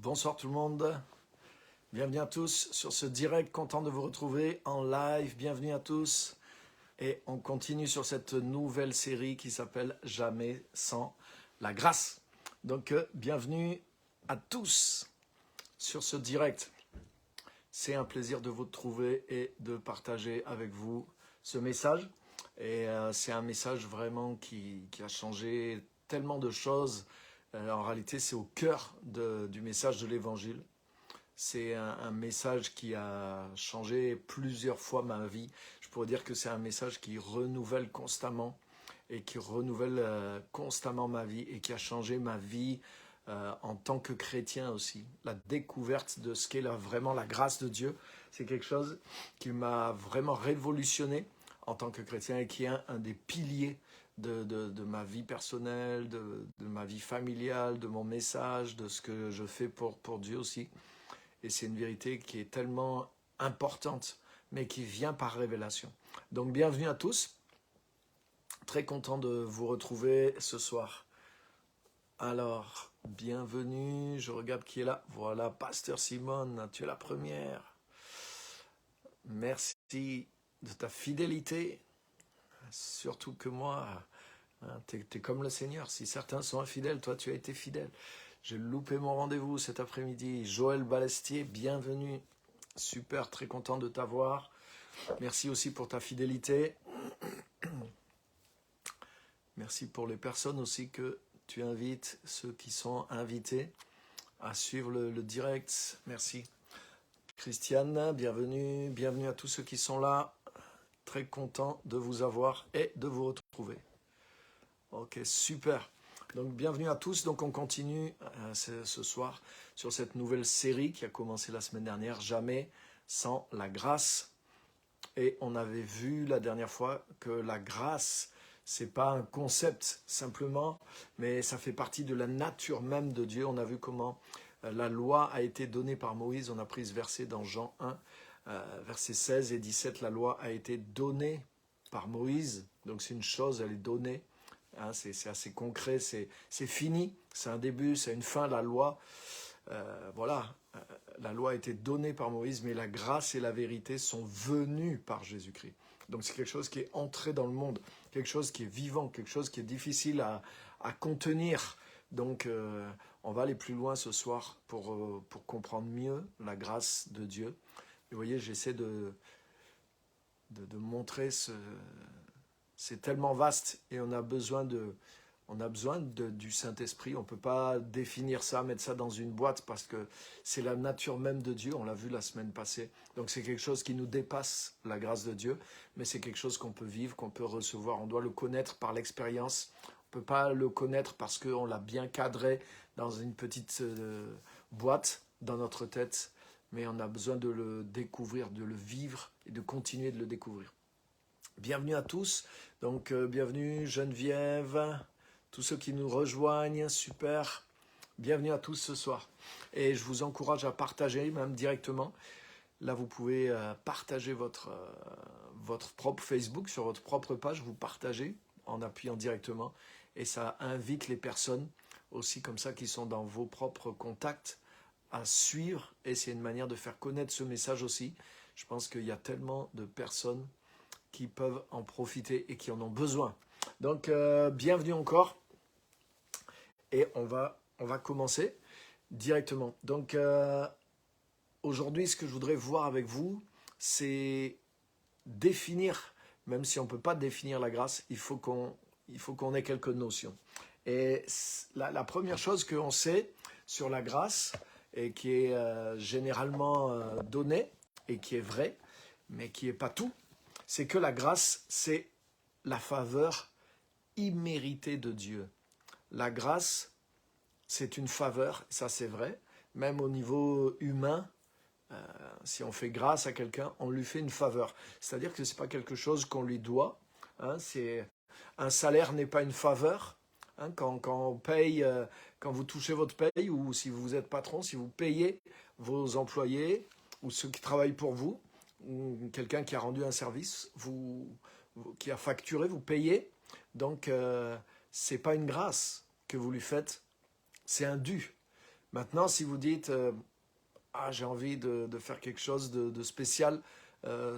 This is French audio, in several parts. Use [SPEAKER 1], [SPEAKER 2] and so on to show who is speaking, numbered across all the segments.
[SPEAKER 1] Bonsoir tout le monde, bienvenue à tous sur ce direct, content de vous retrouver en live, bienvenue à tous. Et on continue sur cette nouvelle série qui s'appelle Jamais sans la grâce. Donc bienvenue à tous sur ce direct. C'est un plaisir de vous retrouver et de partager avec vous ce message. Et c'est un message vraiment qui a changé tellement de choses. En réalité, c'est au cœur du message de l'Évangile. C'est un message qui a changé plusieurs fois ma vie. Je pourrais dire que c'est un message qui renouvelle constamment et qui renouvelle constamment ma vie et qui a changé ma vie en tant que chrétien aussi. La découverte de ce qu'est vraiment la grâce de Dieu, c'est quelque chose qui m'a vraiment révolutionné en tant que chrétien et qui est un des piliers de ma vie personnelle, de ma vie familiale, de mon message, de ce que je fais pour Dieu aussi. Et c'est une vérité qui est tellement importante, mais qui vient par révélation. Donc bienvenue à tous. Très content de vous retrouver ce soir. Alors, bienvenue. Je regarde qui est là. Voilà, Pasteur Simone, tu es la première. Merci de ta fidélité. Surtout que moi, tu es comme le Seigneur. Si certains sont infidèles, toi tu as été fidèle. J'ai loupé mon rendez-vous cet après-midi. Joël Balestier, bienvenue. Super, très content de t'avoir. Merci aussi pour ta fidélité. Merci pour les personnes aussi que tu invites, ceux qui sont invités à suivre le direct. Merci. Christiane, bienvenue. Bienvenue à tous ceux qui sont là. Très content de vous avoir et de vous retrouver. Ok, super. Donc bienvenue à tous. Donc on continue ce soir sur cette nouvelle série qui a commencé la semaine dernière, Jamais sans la grâce. Et on avait vu la dernière fois que la grâce, c'est pas un concept simplement, mais ça fait partie de la nature même de Dieu. On a vu comment la loi a été donnée par Moïse. On a pris ce verset dans Jean 1, versets 16 et 17. La loi a été donnée par Moïse. Donc c'est une chose, elle est donnée. Hein, c'est assez concret, c'est fini, c'est un début, c'est une fin, la loi. Voilà, la loi a été donnée par Moïse, mais la grâce et la vérité sont venues par Jésus-Christ. Donc c'est quelque chose qui est entré dans le monde, quelque chose qui est vivant, quelque chose qui est difficile à contenir. Donc on va aller plus loin ce soir pour comprendre mieux la grâce de Dieu. Et vous voyez, j'essaie de montrer c'est tellement vaste et on a besoin du Saint-Esprit. On ne peut pas définir ça, mettre ça dans une boîte parce que c'est la nature même de Dieu. On l'a vu la semaine passée. Donc c'est quelque chose qui nous dépasse, la grâce de Dieu, mais c'est quelque chose qu'on peut vivre, qu'on peut recevoir. On doit le connaître par l'expérience. On ne peut pas le connaître parce qu'on l'a bien cadré dans une petite boîte dans notre tête, mais on a besoin de le découvrir, de le vivre et de continuer de le découvrir. Bienvenue à tous, donc bienvenue Geneviève, tous ceux qui nous rejoignent, super, bienvenue à tous ce soir. Et je vous encourage à partager, même directement. Là, vous pouvez partager votre propre Facebook sur votre propre page, vous partagez en appuyant directement. Et ça invite les personnes aussi comme ça qui sont dans vos propres contacts à suivre. Et c'est une manière de faire connaître ce message aussi. Je pense qu'il y a tellement de personnes qui peuvent en profiter et qui en ont besoin. Donc, bienvenue encore. Et on va commencer directement. Donc, aujourd'hui, ce que je voudrais voir avec vous, c'est définir, même si on ne peut pas définir la grâce, il faut qu'on ait quelques notions. Et la première chose qu'on sait sur la grâce, et qui est généralement donnée, et qui est vraie, mais qui n'est pas tout, c'est que la grâce, c'est la faveur imméritée de Dieu. La grâce, c'est une faveur, ça c'est vrai, même au niveau humain, si on fait grâce à quelqu'un, on lui fait une faveur. C'est-à-dire que ce n'est pas quelque chose qu'on lui doit. Hein, un salaire n'est pas une faveur. Hein, quand on paye, quand vous touchez votre paye, ou si vous êtes patron, si vous payez vos employés ou ceux qui travaillent pour vous, ou quelqu'un qui a rendu un service, qui a facturé, vous payez. Donc, ce n'est pas une grâce que vous lui faites, c'est un dû. Maintenant, si vous dites, ah, j'ai envie de faire quelque chose de spécial,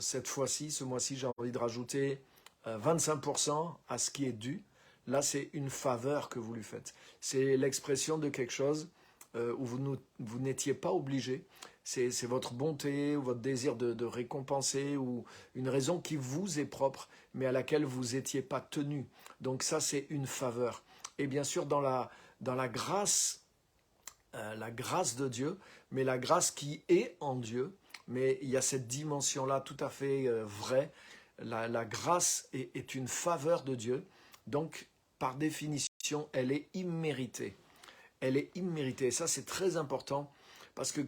[SPEAKER 1] cette fois-ci, ce mois-ci, j'ai envie de rajouter 25% à ce qui est dû. Là, c'est une faveur que vous lui faites. C'est l'expression de quelque chose où vous n'étiez pas obligé. C'est votre bonté ou votre désir de récompenser ou une raison qui vous est propre, mais à laquelle vous n'étiez pas tenu. Donc ça, c'est une faveur. Et bien sûr, dans la grâce de Dieu, mais la grâce qui est en Dieu, mais il y a cette dimension-là tout à fait vraie. La grâce est une faveur de Dieu, donc par définition, elle est imméritée. Elle est imméritée. Et ça, c'est très important, parce que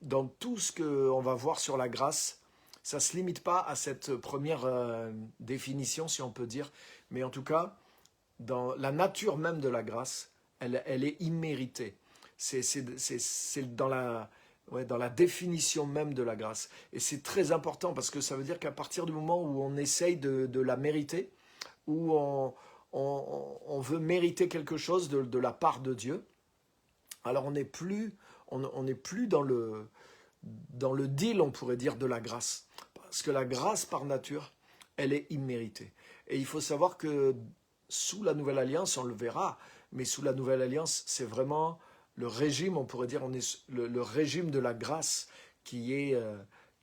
[SPEAKER 1] dans tout ce qu'on va voir sur la grâce, ça ne se limite pas à cette première définition, si on peut dire, mais en tout cas, dans la nature même de la grâce, elle est imméritée. C'est dans la définition même de la grâce. Et c'est très important parce que ça veut dire qu'à partir du moment où on essaye de la mériter, où on veut mériter quelque chose de la part de Dieu, alors on n'est plus dans le deal, on pourrait dire, de la grâce. Parce que la grâce par nature, elle est imméritée. Et il faut savoir que sous la Nouvelle Alliance, on le verra, mais sous la Nouvelle Alliance, c'est vraiment le régime, on pourrait dire, on est le régime de la grâce qui est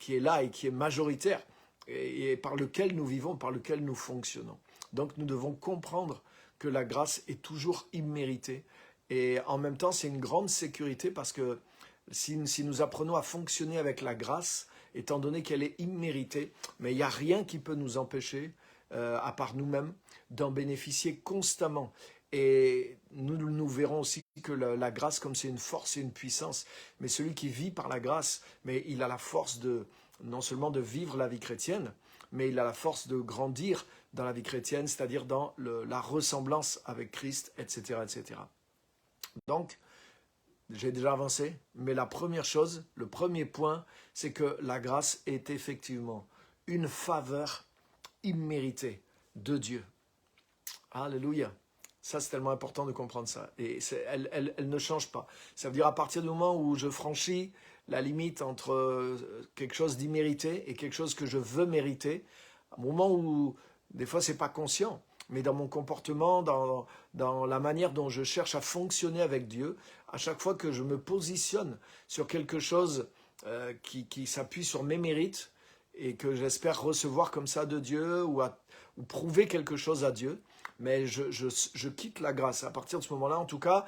[SPEAKER 1] là et qui est majoritaire et par lequel nous vivons, par lequel nous fonctionnons. Donc nous devons comprendre que la grâce est toujours imméritée et en même temps c'est une grande sécurité parce que si nous apprenons à fonctionner avec la grâce, étant donné qu'elle est imméritée, mais il n'y a rien qui peut nous empêcher, à part nous-mêmes, d'en bénéficier constamment. Et nous verrons aussi que la grâce, comme c'est une force et une puissance, mais celui qui vit par la grâce, mais il a la force non seulement de vivre la vie chrétienne, mais il a la force de grandir dans la vie chrétienne, c'est-à-dire dans la ressemblance avec Christ, etc., etc. Donc, j'ai déjà avancé, mais la première chose, le premier point, c'est que la grâce est effectivement une faveur imméritée de Dieu. Alléluia. Ça, c'est tellement important de comprendre ça. Et elle ne change pas. Ça veut dire à partir du moment où je franchis la limite entre quelque chose d'immérité et quelque chose que je veux mériter, à un moment où, des fois, c'est pas conscient, mais dans mon comportement, dans la manière dont je cherche à fonctionner avec Dieu, à chaque fois que je me positionne sur quelque chose qui s'appuie sur mes mérites et que j'espère recevoir comme ça de Dieu ou prouver quelque chose à Dieu, mais je quitte la grâce. À partir de ce moment-là, en tout cas,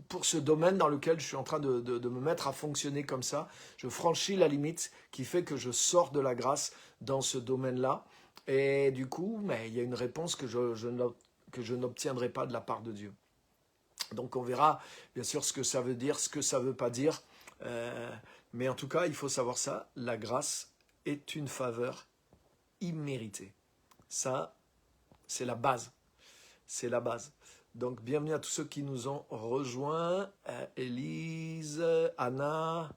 [SPEAKER 1] pour ce domaine dans lequel je suis en train de me mettre à fonctionner comme ça, je franchis la limite qui fait que je sors de la grâce dans ce domaine-là. Et du coup, mais il y a une réponse que je n'obtiendrai pas de la part de Dieu. Donc on verra bien sûr ce que ça veut dire, ce que ça ne veut pas dire. Mais en tout cas, il faut savoir ça, la grâce est une faveur imméritée. Ça, c'est la base. C'est la base. Donc, bienvenue à tous ceux qui nous ont rejoints. Élise, Anna,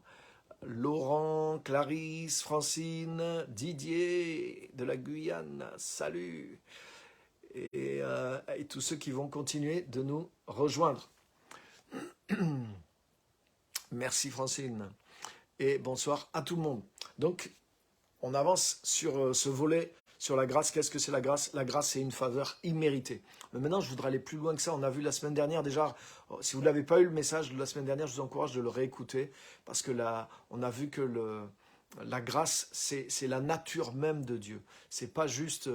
[SPEAKER 1] Laurent, Clarisse, Francine, Didier de la Guyane. Salut. Et tous ceux qui vont continuer de nous rejoindre. Merci Francine. Et bonsoir à tout le monde. Donc, on avance sur ce volet. Sur la grâce, qu'est-ce que c'est la grâce? La grâce, c'est une faveur imméritée. Mais maintenant, je voudrais aller plus loin que ça. On a vu la semaine dernière déjà, si vous ne l'avez pas eu le message de la semaine dernière, je vous encourage de le réécouter parce que là, on a vu que la grâce, c'est la nature même de Dieu. C'est pas juste,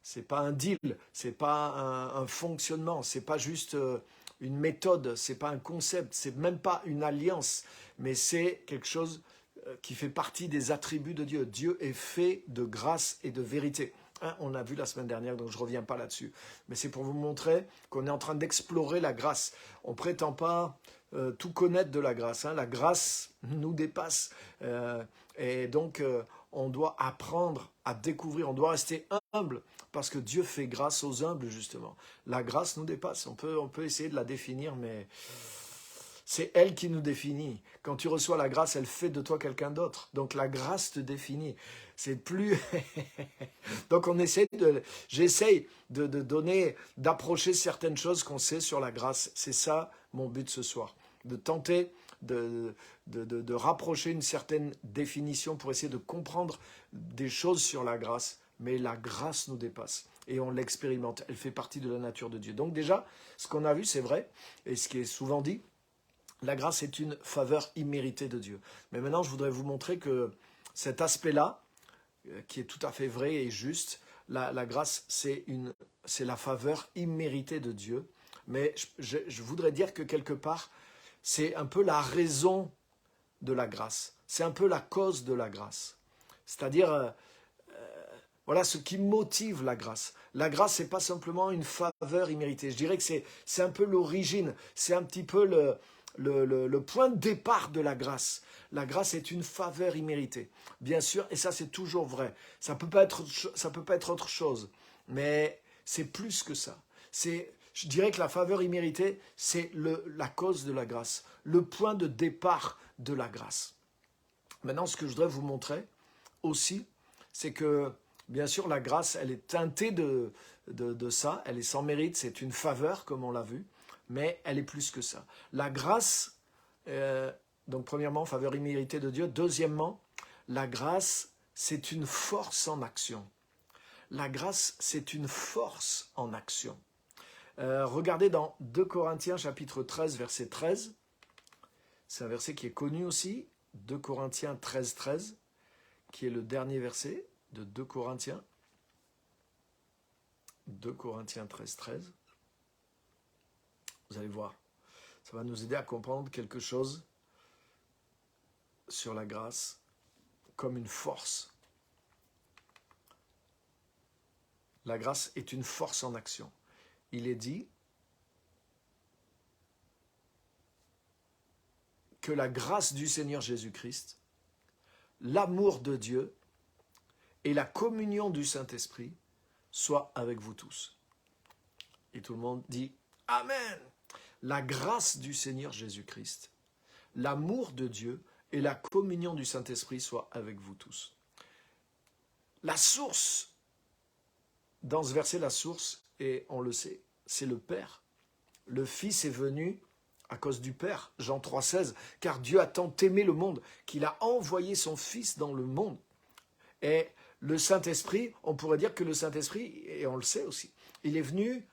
[SPEAKER 1] c'est pas un deal, c'est pas un fonctionnement, c'est pas juste une méthode, c'est pas un concept, c'est même pas une alliance, mais c'est quelque chose qui fait partie des attributs de Dieu. Dieu est fait de grâce et de vérité. Hein, on a vu la semaine dernière, donc je ne reviens pas là-dessus. Mais c'est pour vous montrer qu'on est en train d'explorer la grâce. On ne prétend pas tout connaître de la grâce. Hein. La grâce nous dépasse. Et donc, on doit apprendre à découvrir. On doit rester humble parce que Dieu fait grâce aux humbles, justement. La grâce nous dépasse. On peut essayer de la définir, mais c'est elle qui nous définit. Quand tu reçois la grâce, elle fait de toi quelqu'un d'autre. Donc la grâce te définit. C'est plus... Donc j'essaye de donner, d'approcher certaines choses qu'on sait sur la grâce. C'est ça mon but ce soir. de tenter de rapprocher une certaine définition pour essayer de comprendre des choses sur la grâce. Mais la grâce nous dépasse et on l'expérimente. Elle fait partie de la nature de Dieu. Donc déjà, ce qu'on a vu, c'est vrai, et ce qui est souvent dit, la grâce est une faveur imméritée de Dieu. Mais maintenant, je voudrais vous montrer que cet aspect-là, qui est tout à fait vrai et juste, la grâce, c'est la faveur imméritée de Dieu. Mais je voudrais dire que quelque part, c'est un peu la raison de la grâce. C'est un peu la cause de la grâce. C'est-à-dire, voilà ce qui motive la grâce. La grâce, ce n'est pas simplement une faveur imméritée. Je dirais que c'est un peu l'origine, c'est un petit peu le point de départ de la grâce. La grâce est une faveur imméritée, bien sûr, et ça c'est toujours vrai. Ça peut pas être autre chose, mais c'est plus que ça. Je dirais que la faveur imméritée, c'est la cause de la grâce, le point de départ de la grâce. Maintenant, ce que je voudrais vous montrer aussi, c'est que, bien sûr, la grâce, elle est teintée de ça, elle est sans mérite, c'est une faveur, comme on l'a vu, mais elle est plus que ça. La grâce, donc premièrement, faveur imméritée de Dieu. Deuxièmement, la grâce, c'est une force en action. La grâce, c'est une force en action. Regardez dans 2 Corinthiens chapitre 13, verset 13. C'est un verset qui est connu aussi. 2 Corinthiens 13, 13, qui est le dernier verset de 2 Corinthiens. 2 Corinthiens 13, 13. Vous allez voir, ça va nous aider à comprendre quelque chose sur la grâce comme une force. La grâce est une force en action. Il est dit que la grâce du Seigneur Jésus-Christ, l'amour de Dieu et la communion du Saint-Esprit soient avec vous tous. Et tout le monde dit Amen. La grâce du Seigneur Jésus-Christ, l'amour de Dieu et la communion du Saint-Esprit soient avec vous tous. La source, dans ce verset, la source, et on le sait, c'est le Père. Le Fils est venu à cause du Père, Jean 3,16, car Dieu a tant aimé le monde qu'il a envoyé son Fils dans le monde. Et le Saint-Esprit, on pourrait dire que le Saint-Esprit, et on le sait aussi, il est venu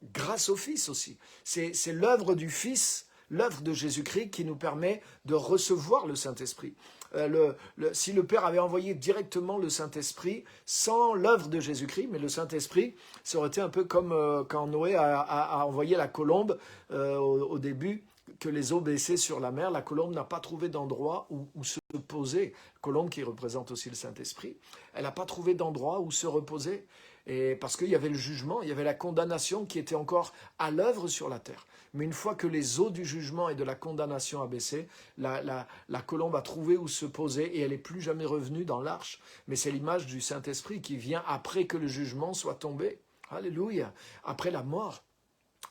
[SPEAKER 1] grâce au Fils aussi. C'est l'œuvre du Fils, l'œuvre de Jésus-Christ qui nous permet de recevoir le Saint-Esprit. Si le Père avait envoyé directement le Saint-Esprit sans l'œuvre de Jésus-Christ, mais le Saint-Esprit, ça aurait été un peu comme quand Noé a envoyé la colombe au début, que les eaux baissaient sur la mer, la colombe n'a pas trouvé d'endroit où se poser. Colombe qui représente aussi le Saint-Esprit, elle n'a pas trouvé d'endroit où se reposer. Et parce qu'il y avait le jugement, il y avait la condamnation qui était encore à l'œuvre sur la terre. Mais une fois que les eaux du jugement et de la condamnation a baissé, la colombe a trouvé où se poser et elle n'est plus jamais revenue dans l'arche. Mais c'est l'image du Saint-Esprit qui vient après que le jugement soit tombé. Alléluia. Après la mort.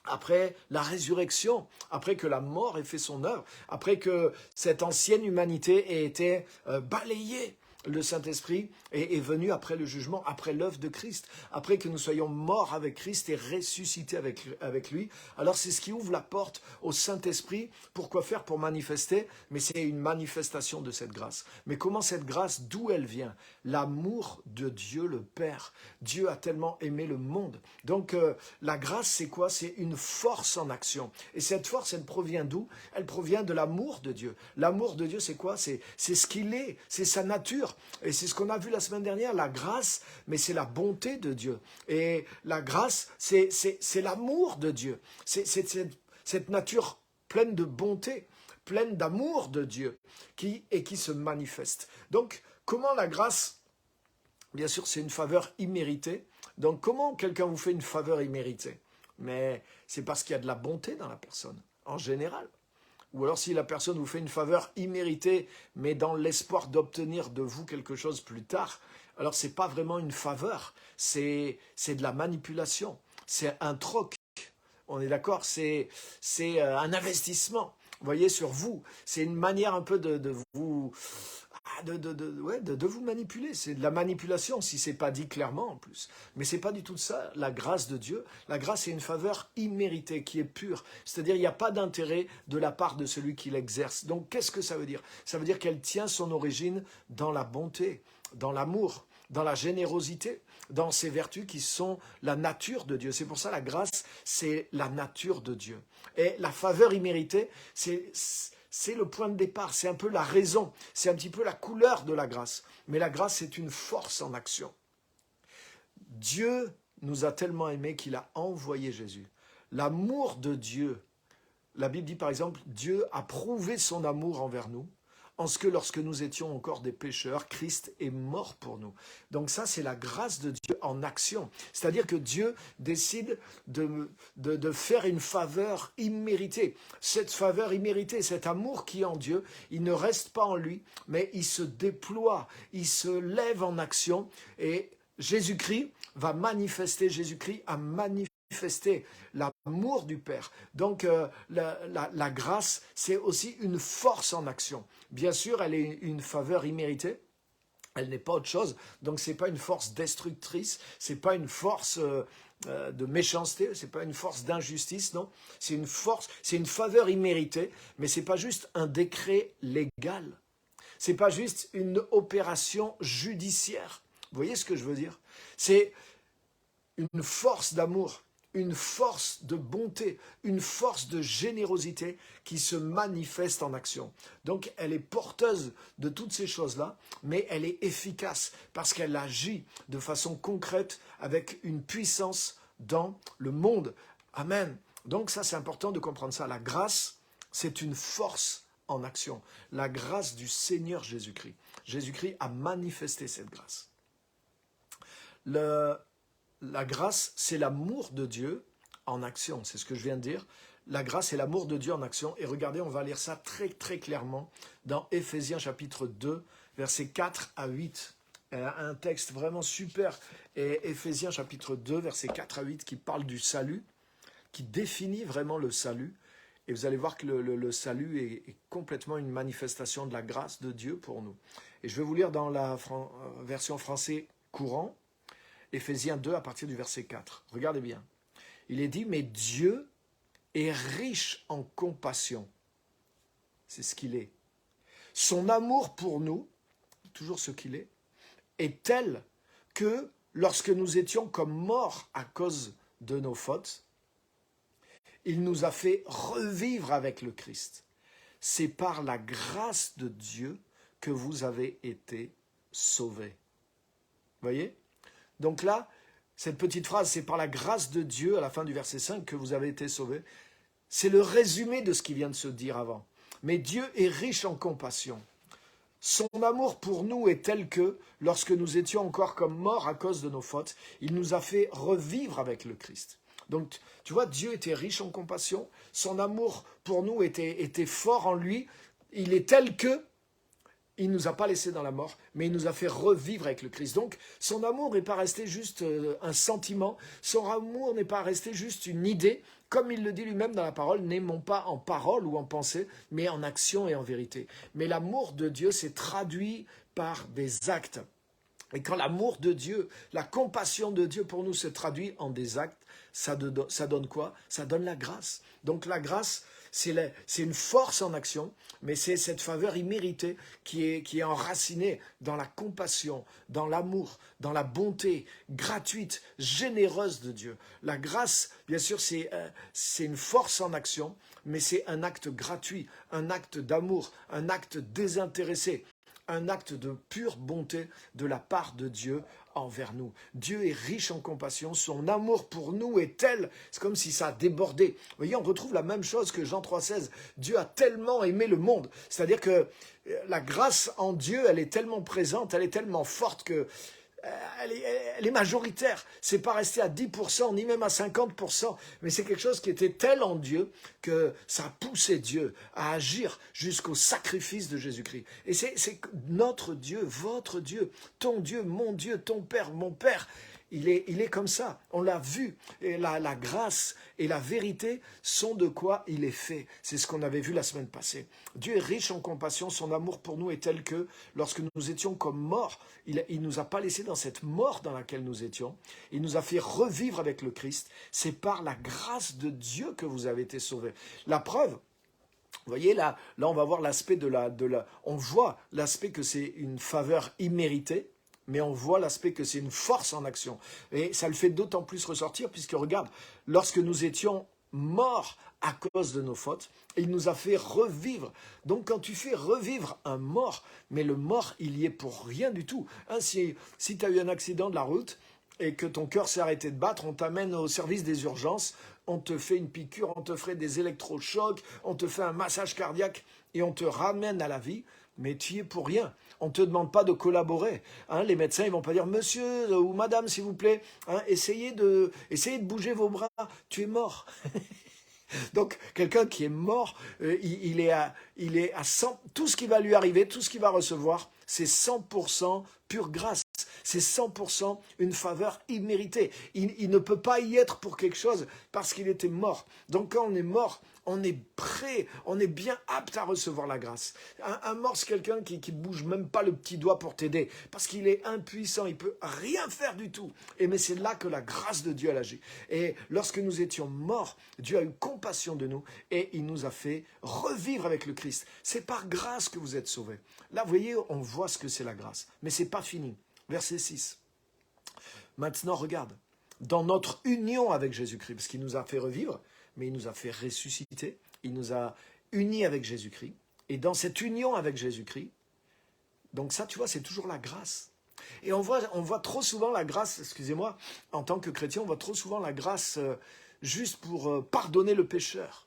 [SPEAKER 1] Après la résurrection, après que la mort ait fait son œuvre, après que cette ancienne humanité ait été balayée, le Saint-Esprit est venu après le jugement, après l'œuvre de Christ, après que nous soyons morts avec Christ et ressuscités avec lui. Alors c'est ce qui ouvre la porte au Saint-Esprit. Pourquoi faire? Pour manifester, mais c'est une manifestation de cette grâce. Mais comment cette grâce, d'où elle vient? L'amour de Dieu le Père. Dieu a tellement aimé le monde. Donc la grâce, c'est quoi? C'est une force en action. Et cette force, elle provient d'où? Elle provient de l'amour de Dieu. L'amour de Dieu, c'est quoi? C'est ce qu'il est, c'est sa nature. Et c'est ce qu'on a vu la semaine dernière, la grâce, mais c'est la bonté de Dieu. Et la grâce, c'est l'amour de Dieu. C'est cette nature pleine de bonté, pleine d'amour de Dieu, qui se manifeste. Donc, comment la grâce, bien sûr, c'est une faveur imméritée. Donc, comment quelqu'un vous fait une faveur imméritée? Mais c'est parce qu'il y a de la bonté dans la personne, en général. Ou alors si la personne vous fait une faveur imméritée, mais dans l'espoir d'obtenir de vous quelque chose plus tard, alors ce n'est pas vraiment une faveur, c'est de la manipulation, c'est un troc. On est d'accord, c'est un investissement. vous voyez, sur vous. C'est une manière un peu de vous... de vous manipuler. C'est de la manipulation si c'est pas dit clairement en plus. Mais c'est pas du tout ça, la grâce de Dieu. La grâce est une faveur imméritée qui est pure. C'est-à-dire il n'y a pas d'intérêt de la part de celui qui l'exerce. Donc qu'est-ce que ça veut dire? Ça veut dire qu'elle tient son origine dans la bonté, dans l'amour, dans la générosité, dans ces vertus qui sont la nature de Dieu. C'est pour ça la grâce, c'est la nature de Dieu. Et la faveur imméritée, c'est le point de départ, c'est un peu la raison, c'est un petit peu la couleur de la grâce. Mais la grâce, c'est une force en action. Dieu nous a tellement aimés qu'il a envoyé Jésus. L'amour de Dieu, la Bible dit par exemple, Dieu a prouvé son amour envers nous, en ce que lorsque nous étions encore des pécheurs, Christ est mort pour nous. Donc ça, c'est la grâce de Dieu en action. C'est-à-dire que Dieu décide de faire une faveur imméritée. Cette faveur imméritée, cet amour qui est en Dieu, il ne reste pas en lui, mais il se déploie, il se lève en action. Et Jésus-Christ va manifester, Jésus-Christ a manifesté l'amour du Père. Donc la grâce, c'est aussi une force en action. Bien sûr, elle est une faveur imméritée. Elle n'est pas autre chose. Donc, ce n'est pas une force destructrice. Ce n'est pas une force de méchanceté. Ce n'est pas une force d'injustice. Non, c'est une force, c'est une faveur imméritée. Mais ce n'est pas juste un décret légal. Ce n'est pas juste une opération judiciaire. Vous voyez ce que je veux dire? C'est une force d'amour, une force de bonté, une force de générosité qui se manifeste en action. Donc elle est porteuse de toutes ces choses-là, mais elle est efficace parce qu'elle agit de façon concrète avec une puissance dans le monde. Amen. Donc ça, c'est important de comprendre ça. La grâce, c'est une force en action. La grâce du Seigneur Jésus-Christ. Jésus-Christ a manifesté cette grâce. La grâce, c'est l'amour de Dieu en action. C'est ce que je viens de dire. La grâce est l'amour de Dieu en action. Et regardez, on va lire ça très très clairement dans Éphésiens chapitre 2, versets 4 à 8. Un texte vraiment super. Et Éphésiens chapitre 2, versets 4 à 8, qui parle du salut, qui définit vraiment le salut. Et vous allez voir que le salut est complètement une manifestation de la grâce de Dieu pour nous. Et je vais vous lire dans la version français courant, Éphésiens 2 à partir du verset 4. Regardez bien. Il est dit, mais Dieu est riche en compassion. C'est ce qu'il est. Son amour pour nous, toujours ce qu'il est tel que lorsque nous étions comme morts à cause de nos fautes, il nous a fait revivre avec le Christ. C'est par la grâce de Dieu que vous avez été sauvés. Voyez ? Donc là, cette petite phrase, c'est par la grâce de Dieu, à la fin du verset 5, que vous avez été sauvés. C'est le résumé de ce qui vient de se dire avant. Mais Dieu est riche en compassion. Son amour pour nous est tel que, lorsque nous étions encore comme morts à cause de nos fautes, il nous a fait revivre avec le Christ. Donc, tu vois, Dieu était riche en compassion. Son amour pour nous était fort en lui. Il est tel que, il ne nous a pas laissés dans la mort, mais il nous a fait revivre avec le Christ. Donc, son amour n'est pas resté juste un sentiment, son amour n'est pas resté juste une idée, comme il le dit lui-même dans la parole, n'aimons pas en parole ou en pensée, mais en action et en vérité. Mais l'amour de Dieu s'est traduit par des actes. Et quand l'amour de Dieu, la compassion de Dieu pour nous se traduit en des actes, ça donne quoi? Ça donne la grâce. Donc la grâce, c'est une force en action, mais c'est cette faveur imméritée qui est enracinée dans la compassion, dans l'amour, dans la bonté gratuite, généreuse de Dieu. La grâce, bien sûr, c'est une force en action, mais c'est un acte gratuit, un acte d'amour, un acte désintéressé, un acte de pure bonté de la part de Dieu envers nous. Dieu est riche en compassion, son amour pour nous est tel, c'est comme si ça a débordé. Vous voyez, on retrouve la même chose que Jean 3,16. Dieu a tellement aimé le monde, c'est-à-dire que la grâce en Dieu, elle est tellement présente, elle est tellement forte que elle est majoritaire. C'est pas resté à 10%, ni même à 50%, mais c'est quelque chose qui était tel en Dieu que ça a poussé Dieu à agir jusqu'au sacrifice de Jésus-Christ. Et c'est notre Dieu, votre Dieu, ton Dieu, mon Dieu, ton Père, mon Père. il est comme ça. On l'a vu. Et la grâce et la vérité sont de quoi il est fait. C'est ce qu'on avait vu la semaine passée. Dieu est riche en compassion. Son amour pour nous est tel que lorsque nous étions comme morts, il ne nous a pas laissés dans cette mort dans laquelle nous étions. Il nous a fait revivre avec le Christ. C'est par la grâce de Dieu que vous avez été sauvés. La preuve, vous voyez, là on va voir l'aspect on voit l'aspect que c'est une faveur imméritée, mais on voit l'aspect que c'est une force en action. Et ça le fait d'autant plus ressortir, puisque regarde, lorsque nous étions morts à cause de nos fautes, il nous a fait revivre. Donc quand tu fais revivre un mort, mais le mort, il y est pour rien du tout. Hein, si tu as eu un accident de la route, et que ton cœur s'est arrêté de battre, on t'amène au service des urgences, on te fait une piqûre, on te ferait des électrochocs, on te fait un massage cardiaque et on te ramène à la vie, mais tu y es pour rien. On ne te demande pas de collaborer. Hein, les médecins ne vont pas dire « Monsieur ou Madame, s'il vous plaît, hein, essayez de bouger vos bras, tu es mort ». Donc, quelqu'un qui est mort, il est à 100, tout ce qui va lui arriver, tout ce qu'il va recevoir, c'est 100% pure grâce. C'est 100% une faveur imméritée. Il ne peut pas y être pour quelque chose parce qu'il était mort. Donc, quand on est mort, on est prêt, on est bien apte à recevoir la grâce. Un mort, c'est quelqu'un qui bouge même pas le petit doigt pour t'aider, parce qu'il est impuissant, il peut rien faire du tout. Mais c'est là que la grâce de Dieu a agi. Et lorsque nous étions morts, Dieu a eu compassion de nous et il nous a fait revivre avec le Christ. C'est par grâce que vous êtes sauvés. Là, vous voyez, on voit ce que c'est la grâce. Mais c'est pas fini. Verset 6. Maintenant, regarde. Dans notre union avec Jésus-Christ, parce qu'il nous a fait revivre, mais il nous a fait ressusciter, il nous a unis avec Jésus-Christ. Et dans cette union avec Jésus-Christ, donc ça, tu vois, c'est toujours la grâce. Et on voit trop souvent la grâce, excusez-moi, en tant que chrétien, on voit trop souvent la grâce juste pour pardonner le pécheur.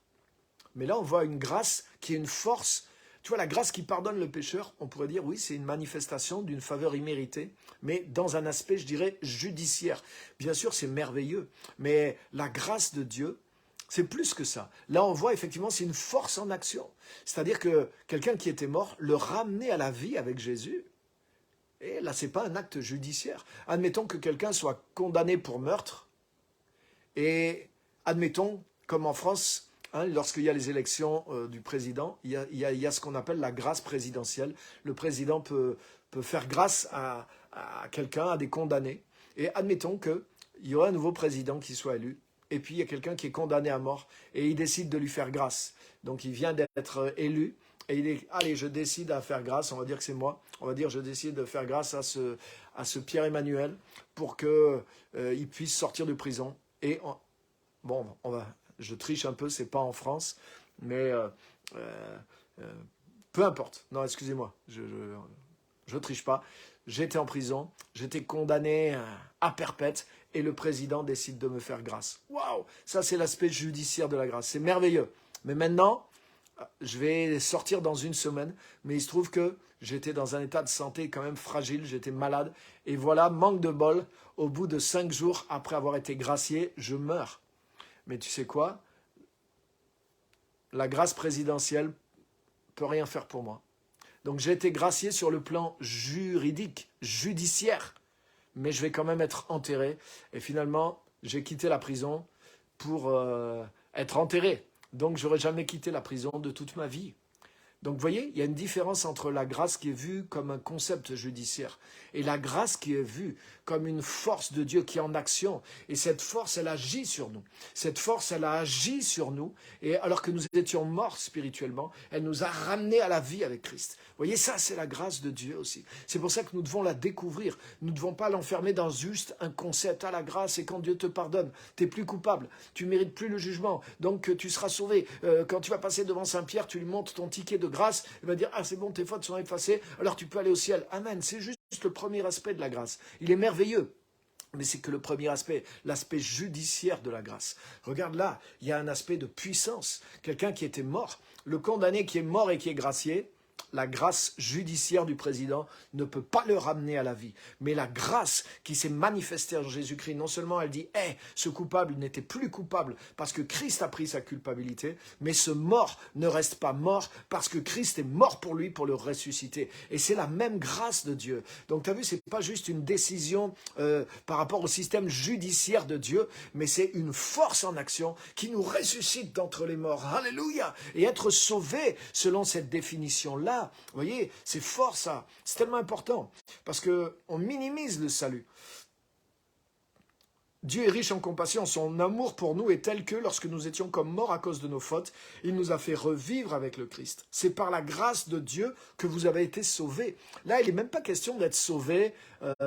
[SPEAKER 1] Mais là, on voit une grâce qui est une force. Tu vois, la grâce qui pardonne le pécheur, on pourrait dire, oui, c'est une manifestation d'une faveur imméritée, mais dans un aspect, je dirais, judiciaire. Bien sûr, c'est merveilleux, mais la grâce de Dieu, c'est plus que ça. Là, on voit effectivement, c'est une force en action. C'est-à-dire que quelqu'un qui était mort, le ramener à la vie avec Jésus, et là, ce n'est pas un acte judiciaire. Admettons que quelqu'un soit condamné pour meurtre, et admettons, comme en France, hein, lorsqu'il y a les élections du président, il y a ce qu'on appelle la grâce présidentielle. Le président peut faire grâce à quelqu'un, à des condamnés. Et admettons qu'il y aura un nouveau président qui soit élu, et puis il y a quelqu'un qui est condamné à mort, et il décide de lui faire grâce. Donc il vient d'être élu, et il dit, allez, je décide à faire grâce, on va dire que c'est moi, on va dire je décide de faire grâce à ce Pierre-Emmanuel pour qu'il puisse sortir de prison. Et je triche un peu, c'est pas en France, mais peu importe. Non, excusez-moi, je triche pas. J'étais en prison, j'étais condamné à perpète, et le président décide de me faire grâce. Waouh, ça c'est l'aspect judiciaire de la grâce, c'est merveilleux. Mais maintenant, je vais sortir dans une semaine, mais il se trouve que j'étais dans un état de santé quand même fragile, j'étais malade, et voilà, manque de bol, au bout de 5 jours après avoir été gracié, je meurs. Mais tu sais quoi? La grâce présidentielle peut rien faire pour moi. Donc j'ai été gracié sur le plan juridique, judiciaire, mais je vais quand même être enterré. Et finalement, j'ai quitté la prison pour être enterré. Donc j'aurais jamais quitté la prison de toute ma vie. Donc vous voyez, il y a une différence entre la grâce qui est vue comme un concept judiciaire et la grâce qui est vue comme une force de Dieu qui est en action. Et cette force, elle agit sur nous. Cette force, elle a agi sur nous. Et alors que nous étions morts spirituellement, elle nous a ramenés à la vie avec Christ. Vous voyez, ça, c'est la grâce de Dieu aussi. C'est pour ça que nous devons la découvrir. Nous ne devons pas l'enfermer dans juste un concept. Ah, la grâce, et quand Dieu te pardonne, tu n'es plus coupable. Tu ne mérites plus le jugement. Donc, tu seras sauvé. Quand tu vas passer devant Saint-Pierre, tu lui montres ton ticket de grâce. Il va dire, ah, c'est bon, tes fautes sont effacées. Alors, tu peux aller au ciel. Amen. C'est juste le premier aspect de la grâce. Il est merveilleux. Mais c'est que le premier aspect, l'aspect judiciaire de la grâce. Regarde là, il y a un aspect de puissance. Quelqu'un qui était mort, le condamné qui est mort et qui est gracié, la grâce judiciaire du président ne peut pas le ramener à la vie. Mais la grâce qui s'est manifestée en Jésus-Christ, non seulement elle dit, ce coupable n'était plus coupable parce que Christ a pris sa culpabilité, mais ce mort ne reste pas mort parce que Christ est mort pour lui pour le ressusciter. Et c'est la même grâce de Dieu. Donc tu as vu, c'est pas juste une décision par rapport au système judiciaire de Dieu, mais c'est une force en action qui nous ressuscite d'entre les morts. Alléluia! Et être sauvé selon cette définition-là, vous voyez, c'est fort ça, c'est tellement important, parce qu'on minimise le salut. Dieu est riche en compassion, son amour pour nous est tel que lorsque nous étions comme morts à cause de nos fautes, il nous a fait revivre avec le Christ. C'est par la grâce de Dieu que vous avez été sauvés. Là, il n'est même pas question d'être sauvé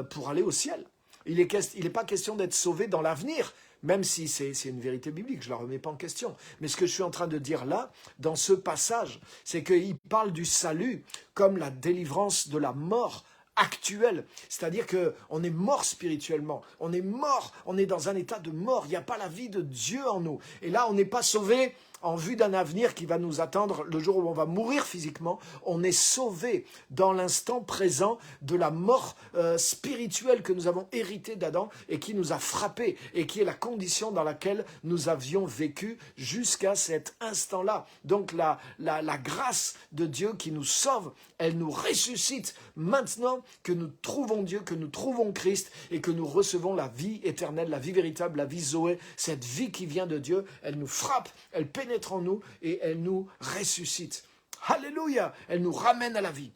[SPEAKER 1] pour aller au ciel. Il n'est pas question d'être sauvé dans l'avenir, même si c'est une vérité biblique, je ne la remets pas en question. Mais ce que je suis en train de dire là, dans ce passage, c'est qu'il parle du salut comme la délivrance de la mort actuelle. C'est-à-dire qu'on est mort spirituellement, on est mort, on est dans un état de mort, il n'y a pas la vie de Dieu en nous. Et là, on n'est pas sauvé en vue d'un avenir qui va nous attendre le jour où on va mourir physiquement. On est sauvé dans l'instant présent de la mort spirituelle que nous avons héritée d'Adam et qui nous a frappés et qui est la condition dans laquelle nous avions vécu jusqu'à cet instant-là. Donc la grâce de Dieu qui nous sauve, elle nous ressuscite maintenant que nous trouvons Dieu, que nous trouvons Christ et que nous recevons la vie éternelle, la vie véritable, la vie Zoé, cette vie qui vient de Dieu. Elle nous frappe, elle pénètre en nous et elle nous ressuscite. Alléluia! Elle nous ramène à la vie.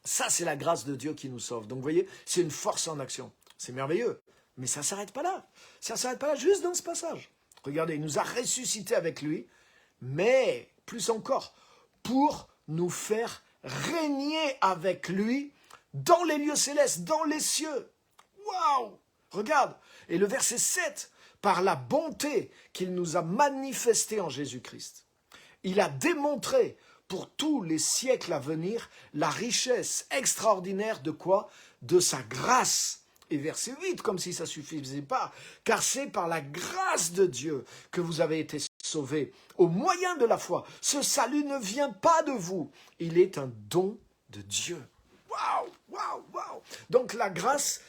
[SPEAKER 1] Ça, c'est la grâce de Dieu qui nous sauve. Donc, vous voyez, c'est une force en action. C'est merveilleux. Mais ça ne s'arrête pas là. Ça ne s'arrête pas là, juste dans ce passage. Regardez, il nous a ressuscités avec lui, mais, plus encore, pour nous faire régner avec lui dans les lieux célestes, dans les cieux. Waouh! Regarde. Et le verset 7, par la bonté qu'il nous a manifestée en Jésus-Christ, il a démontré pour tous les siècles à venir la richesse extraordinaire de quoi? De sa grâce. Et verset 8, comme si ça ne suffisait pas, car c'est par la grâce de Dieu que vous avez été sauvés, au moyen de la foi. Ce salut ne vient pas de vous, il est un don de Dieu. Waouh, waouh, waouh! Donc la grâce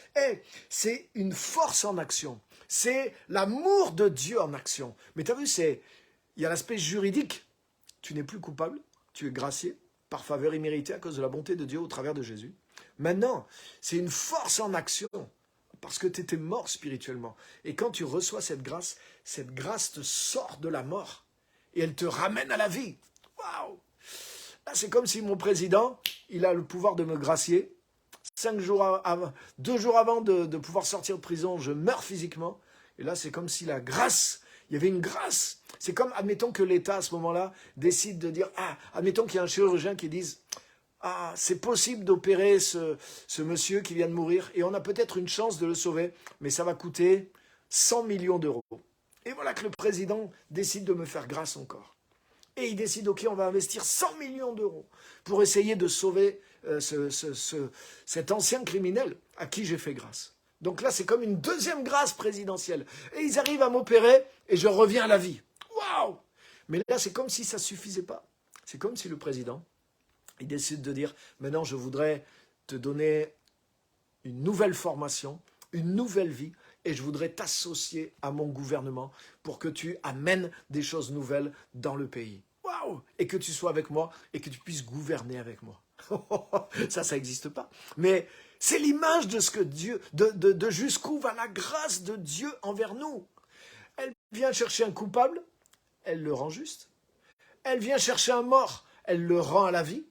[SPEAKER 1] c'est une force en action. C'est l'amour de Dieu en action. Mais tu as vu, il y a l'aspect juridique. Tu n'es plus coupable, tu es gracié par faveur imméritée à cause de la bonté de Dieu au travers de Jésus. Maintenant, c'est une force en action parce que tu étais mort spirituellement. Et quand tu reçois cette grâce te sort de la mort et elle te ramène à la vie. Waouh! Là, c'est comme si mon président, il a le pouvoir de me gracier. 2 jours avant de pouvoir sortir de prison, je meurs physiquement. Et là, c'est comme si la grâce, il y avait une grâce. C'est comme, admettons que l'État, à ce moment-là, décide de dire, admettons qu'il y a un chirurgien qui dise, c'est possible d'opérer ce monsieur qui vient de mourir, et on a peut-être une chance de le sauver, mais ça va coûter 100 millions d'euros. Et voilà que le président décide de me faire grâce encore. Et il décide, ok, on va investir 100 millions d'euros pour essayer de sauver cet ancien criminel à qui j'ai fait grâce. Donc là, c'est comme une deuxième grâce présidentielle. Et ils arrivent à m'opérer et je reviens à la vie. Waouh! Mais là, c'est comme si ça ne suffisait pas. C'est comme si le président, il décide de dire, maintenant, je voudrais te donner une nouvelle formation, une nouvelle vie, et je voudrais t'associer à mon gouvernement pour que tu amènes des choses nouvelles dans le pays. Waouh! Et que tu sois avec moi et que tu puisses gouverner avec moi. Ça n'existe pas. Mais c'est l'image de ce que Dieu, de jusqu'où va la grâce de Dieu envers nous. Elle vient chercher un coupable, elle le rend juste. Elle vient chercher un mort, elle le rend à la vie.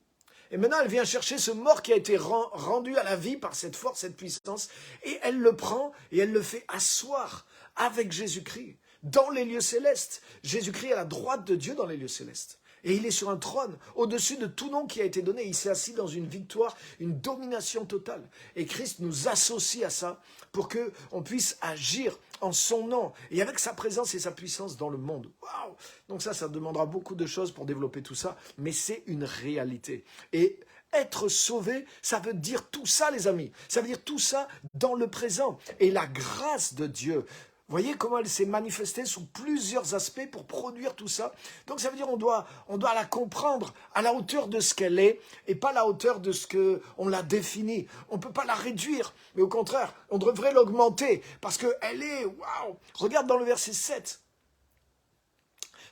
[SPEAKER 1] Et maintenant, elle vient chercher ce mort qui a été rendu à la vie par cette force, cette puissance, et elle le prend et elle le fait asseoir avec Jésus-Christ dans les lieux célestes. Jésus-Christ est à la droite de Dieu dans les lieux célestes. Et il est sur un trône, au-dessus de tout nom qui a été donné. Il s'est assis dans une victoire, une domination totale. Et Christ nous associe à ça pour qu'on puisse agir en son nom et avec sa présence et sa puissance dans le monde. Waouh! Donc ça demandera beaucoup de choses pour développer tout ça, mais c'est une réalité. Et être sauvé, ça veut dire tout ça, les amis. Ça veut dire tout ça dans le présent. Et la grâce de Dieu, Voyez comment elle s'est manifestée sous plusieurs aspects pour produire tout ça. Donc ça veut dire on doit la comprendre à la hauteur de ce qu'elle est et pas à la hauteur de ce qu'on l'a définie. On ne peut pas la réduire, mais au contraire, on devrait l'augmenter parce qu'elle est, waouh. Regarde dans le verset 7.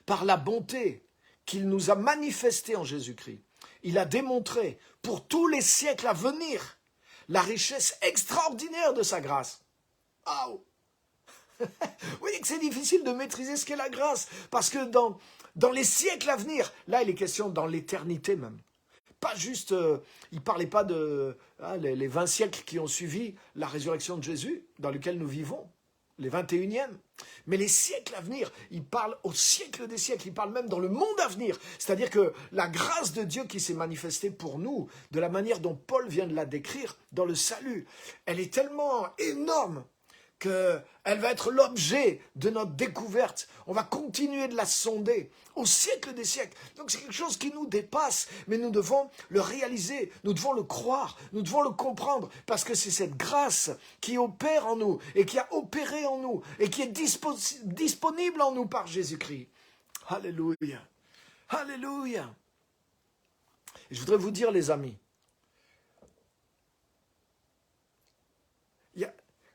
[SPEAKER 1] Par la bonté qu'il nous a manifestée en Jésus-Christ, il a démontré pour tous les siècles à venir la richesse extraordinaire de sa grâce. Waouh! Vous voyez que c'est difficile de maîtriser ce qu'est la grâce, parce que dans les siècles à venir, là il est question dans l'éternité même. Pas juste, il ne parlait pas de les 20 siècles qui ont suivi la résurrection de Jésus, dans lequel nous vivons, les 21e. Mais les siècles à venir, il parle au siècle des siècles, il parle même dans le monde à venir. C'est-à-dire que la grâce de Dieu qui s'est manifestée pour nous, de la manière dont Paul vient de la décrire dans le salut, elle est tellement énorme qu'elle va être l'objet de notre découverte. On va continuer de la sonder au siècle des siècles. Donc c'est quelque chose qui nous dépasse, mais nous devons le réaliser, nous devons le croire, nous devons le comprendre, parce que c'est cette grâce qui opère en nous, et qui a opéré en nous, et qui est disponible en nous par Jésus-Christ. Alléluia. Alléluia. Et je voudrais vous dire, les amis,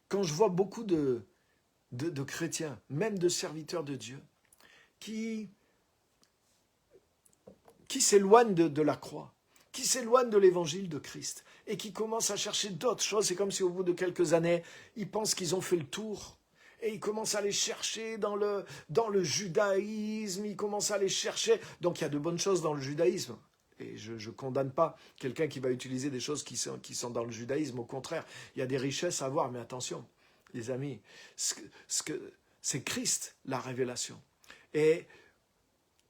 [SPEAKER 1] quand je vois beaucoup de chrétiens, même de serviteurs de Dieu, qui s'éloignent de la croix, qui s'éloignent de l'évangile de Christ, et qui commencent à chercher d'autres choses, c'est comme si au bout de quelques années, ils pensent qu'ils ont fait le tour, et ils commencent à aller chercher dans le judaïsme, ils commencent à aller chercher, donc il y a de bonnes choses dans le judaïsme. Et je ne condamne pas quelqu'un qui va utiliser des choses qui sont dans le judaïsme. Au contraire, il y a des richesses à voir. Mais attention, les amis, c'est Christ, la révélation. Et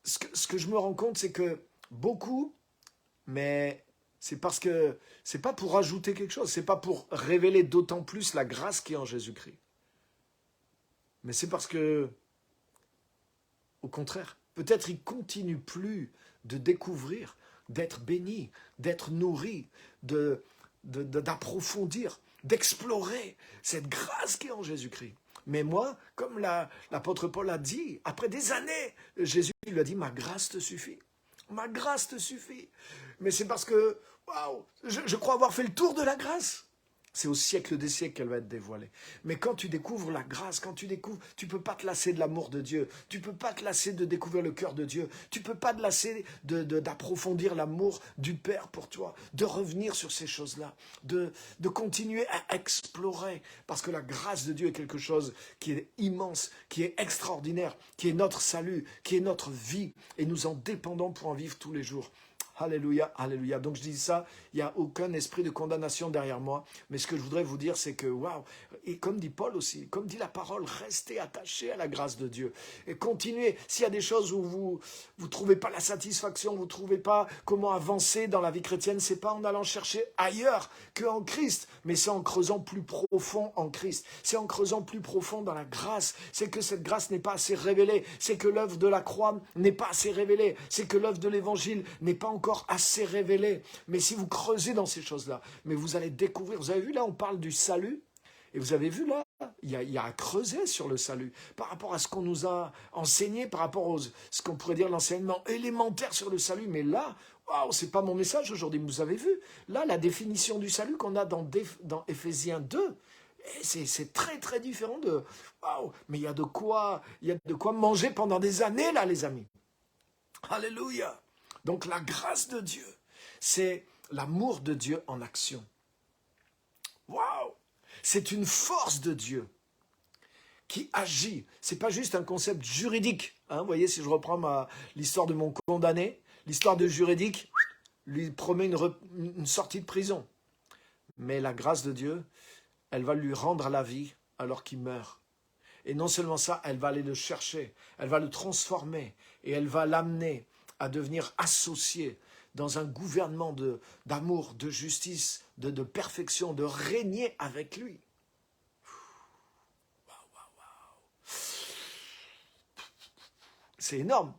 [SPEAKER 1] ce que je me rends compte, c'est que beaucoup, mais c'est parce que c'est pas pour ajouter quelque chose, c'est pas pour révéler d'autant plus la grâce qui est en Jésus-Christ. Mais c'est parce que, au contraire, peut-être ils ne continuent plus de découvrir, d'être bénis, d'être nourris, d'approfondir, d'explorer cette grâce qui est en Jésus-Christ. Mais moi, comme l'apôtre Paul a dit, après des années, Jésus lui a dit, ma grâce te suffit. Ma grâce te suffit. Mais c'est parce que, waouh, je crois avoir fait le tour de la grâce. C'est au siècle des siècles qu'elle va être dévoilée. Mais quand tu découvres la grâce, quand tu découvres, tu ne peux pas te lasser de l'amour de Dieu. Tu ne peux pas te lasser de découvrir le cœur de Dieu. Tu ne peux pas te lasser d'approfondir l'amour du Père pour toi. De revenir sur ces choses-là. De continuer à explorer. Parce que la grâce de Dieu est quelque chose qui est immense, qui est extraordinaire, qui est notre salut, qui est notre vie. Et nous en dépendons pour en vivre tous les jours. Alléluia, alléluia. Donc je dis ça, il n'y a aucun esprit de condamnation derrière moi. Mais ce que je voudrais vous dire, c'est que, waouh, et comme dit Paul aussi, comme dit la parole, restez attachés à la grâce de Dieu. Et continuez. S'il y a des choses où vous ne trouvez pas la satisfaction, vous ne trouvez pas comment avancer dans la vie chrétienne, c'est pas en allant chercher ailleurs qu'en Christ, mais c'est en creusant plus profond en Christ. C'est en creusant plus profond dans la grâce. C'est que cette grâce n'est pas assez révélée. C'est que l'œuvre de la croix n'est pas assez révélée. C'est que l'œuvre de l'évangile n'est pas encore assez révélée. Mais si vous creusez dans ces choses-là, mais vous allez découvrir. Vous avez vu là, on parle du salut. Et vous avez vu là, il y a à creuser sur le salut par rapport à ce qu'on nous a enseigné, par rapport à ce qu'on pourrait dire l'enseignement élémentaire sur le salut. Mais là, waouh, c'est pas mon message aujourd'hui. Vous avez vu là la définition du salut qu'on a dans Éphésiens 2. C'est très très différent de waouh. Mais il y a de quoi manger pendant des années là, les amis. Alléluia. Donc la grâce de Dieu, c'est l'amour de Dieu en action. Waouh! C'est une force de Dieu qui agit. Ce n'est pas juste un concept juridique. Hein, vous voyez, si je reprends l'histoire de mon condamné, l'histoire de juridique lui promet une sortie de prison. Mais la grâce de Dieu, elle va lui rendre la vie alors qu'il meurt. Et non seulement ça, elle va aller le chercher, elle va le transformer et elle va l'amener à devenir associé dans un gouvernement d'amour, de justice, de perfection, de régner avec lui. C'est énorme.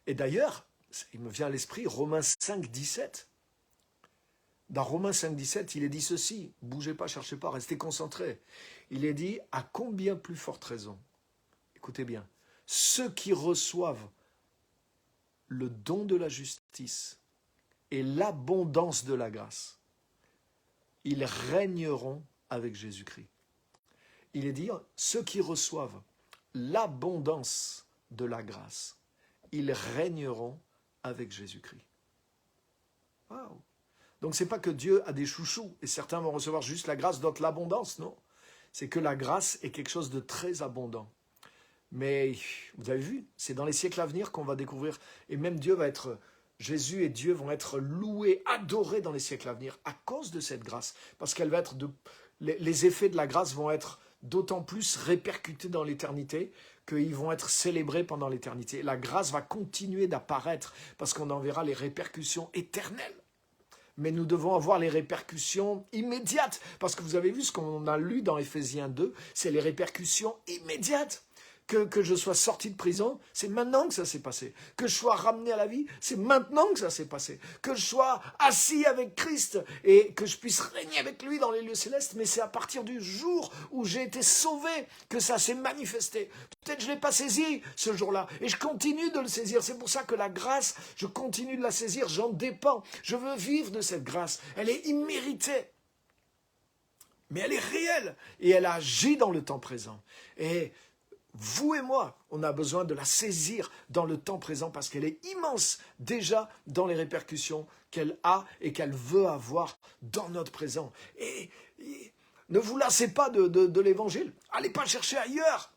[SPEAKER 1] Et d'ailleurs, il me vient à l'esprit Romains 5, 17. Dans Romains 5, 17, il est dit ceci. Bougez pas, cherchez pas, restez concentrés. Il est dit, à combien plus forte raison écoutez bien, ceux qui reçoivent le don de la justice et l'abondance de la grâce, ils régneront avec Jésus-Christ. Il est dit, ceux qui reçoivent l'abondance de la grâce, ils régneront avec Jésus-Christ. Wow. Donc ce n'est pas que Dieu a des chouchous et certains vont recevoir juste la grâce, d'autres l'abondance, non. C'est que la grâce est quelque chose de très abondant. Mais vous avez vu, c'est dans les siècles à venir qu'on va découvrir, et même Dieu va être, Jésus et Dieu vont être loués, adorés dans les siècles à venir à cause de cette grâce. Parce qu'elle va être les effets de la grâce vont être d'autant plus répercutés dans l'éternité qu'ils vont être célébrés pendant l'éternité. La grâce va continuer d'apparaître parce qu'on en verra les répercussions éternelles. Mais nous devons avoir les répercussions immédiates. Parce que vous avez vu ce qu'on a lu dans Éphésiens 2, c'est les répercussions immédiates. Que je sois sorti de prison, c'est maintenant que ça s'est passé. Que je sois ramené à la vie, c'est maintenant que ça s'est passé. Que je sois assis avec Christ et que je puisse régner avec lui dans les lieux célestes, mais c'est à partir du jour où j'ai été sauvé que ça s'est manifesté. Peut-être je ne l'ai pas saisi ce jour-là et je continue de le saisir. C'est pour ça que la grâce, je continue de la saisir, j'en dépends. Je veux vivre de cette grâce. Elle est imméritée. Mais elle est réelle et elle agit dans le temps présent. Et vous et moi, on a besoin de la saisir dans le temps présent parce qu'elle est immense déjà dans les répercussions qu'elle a et qu'elle veut avoir dans notre présent. Et ne vous lassez pas de l'évangile. Allez pas chercher ailleurs.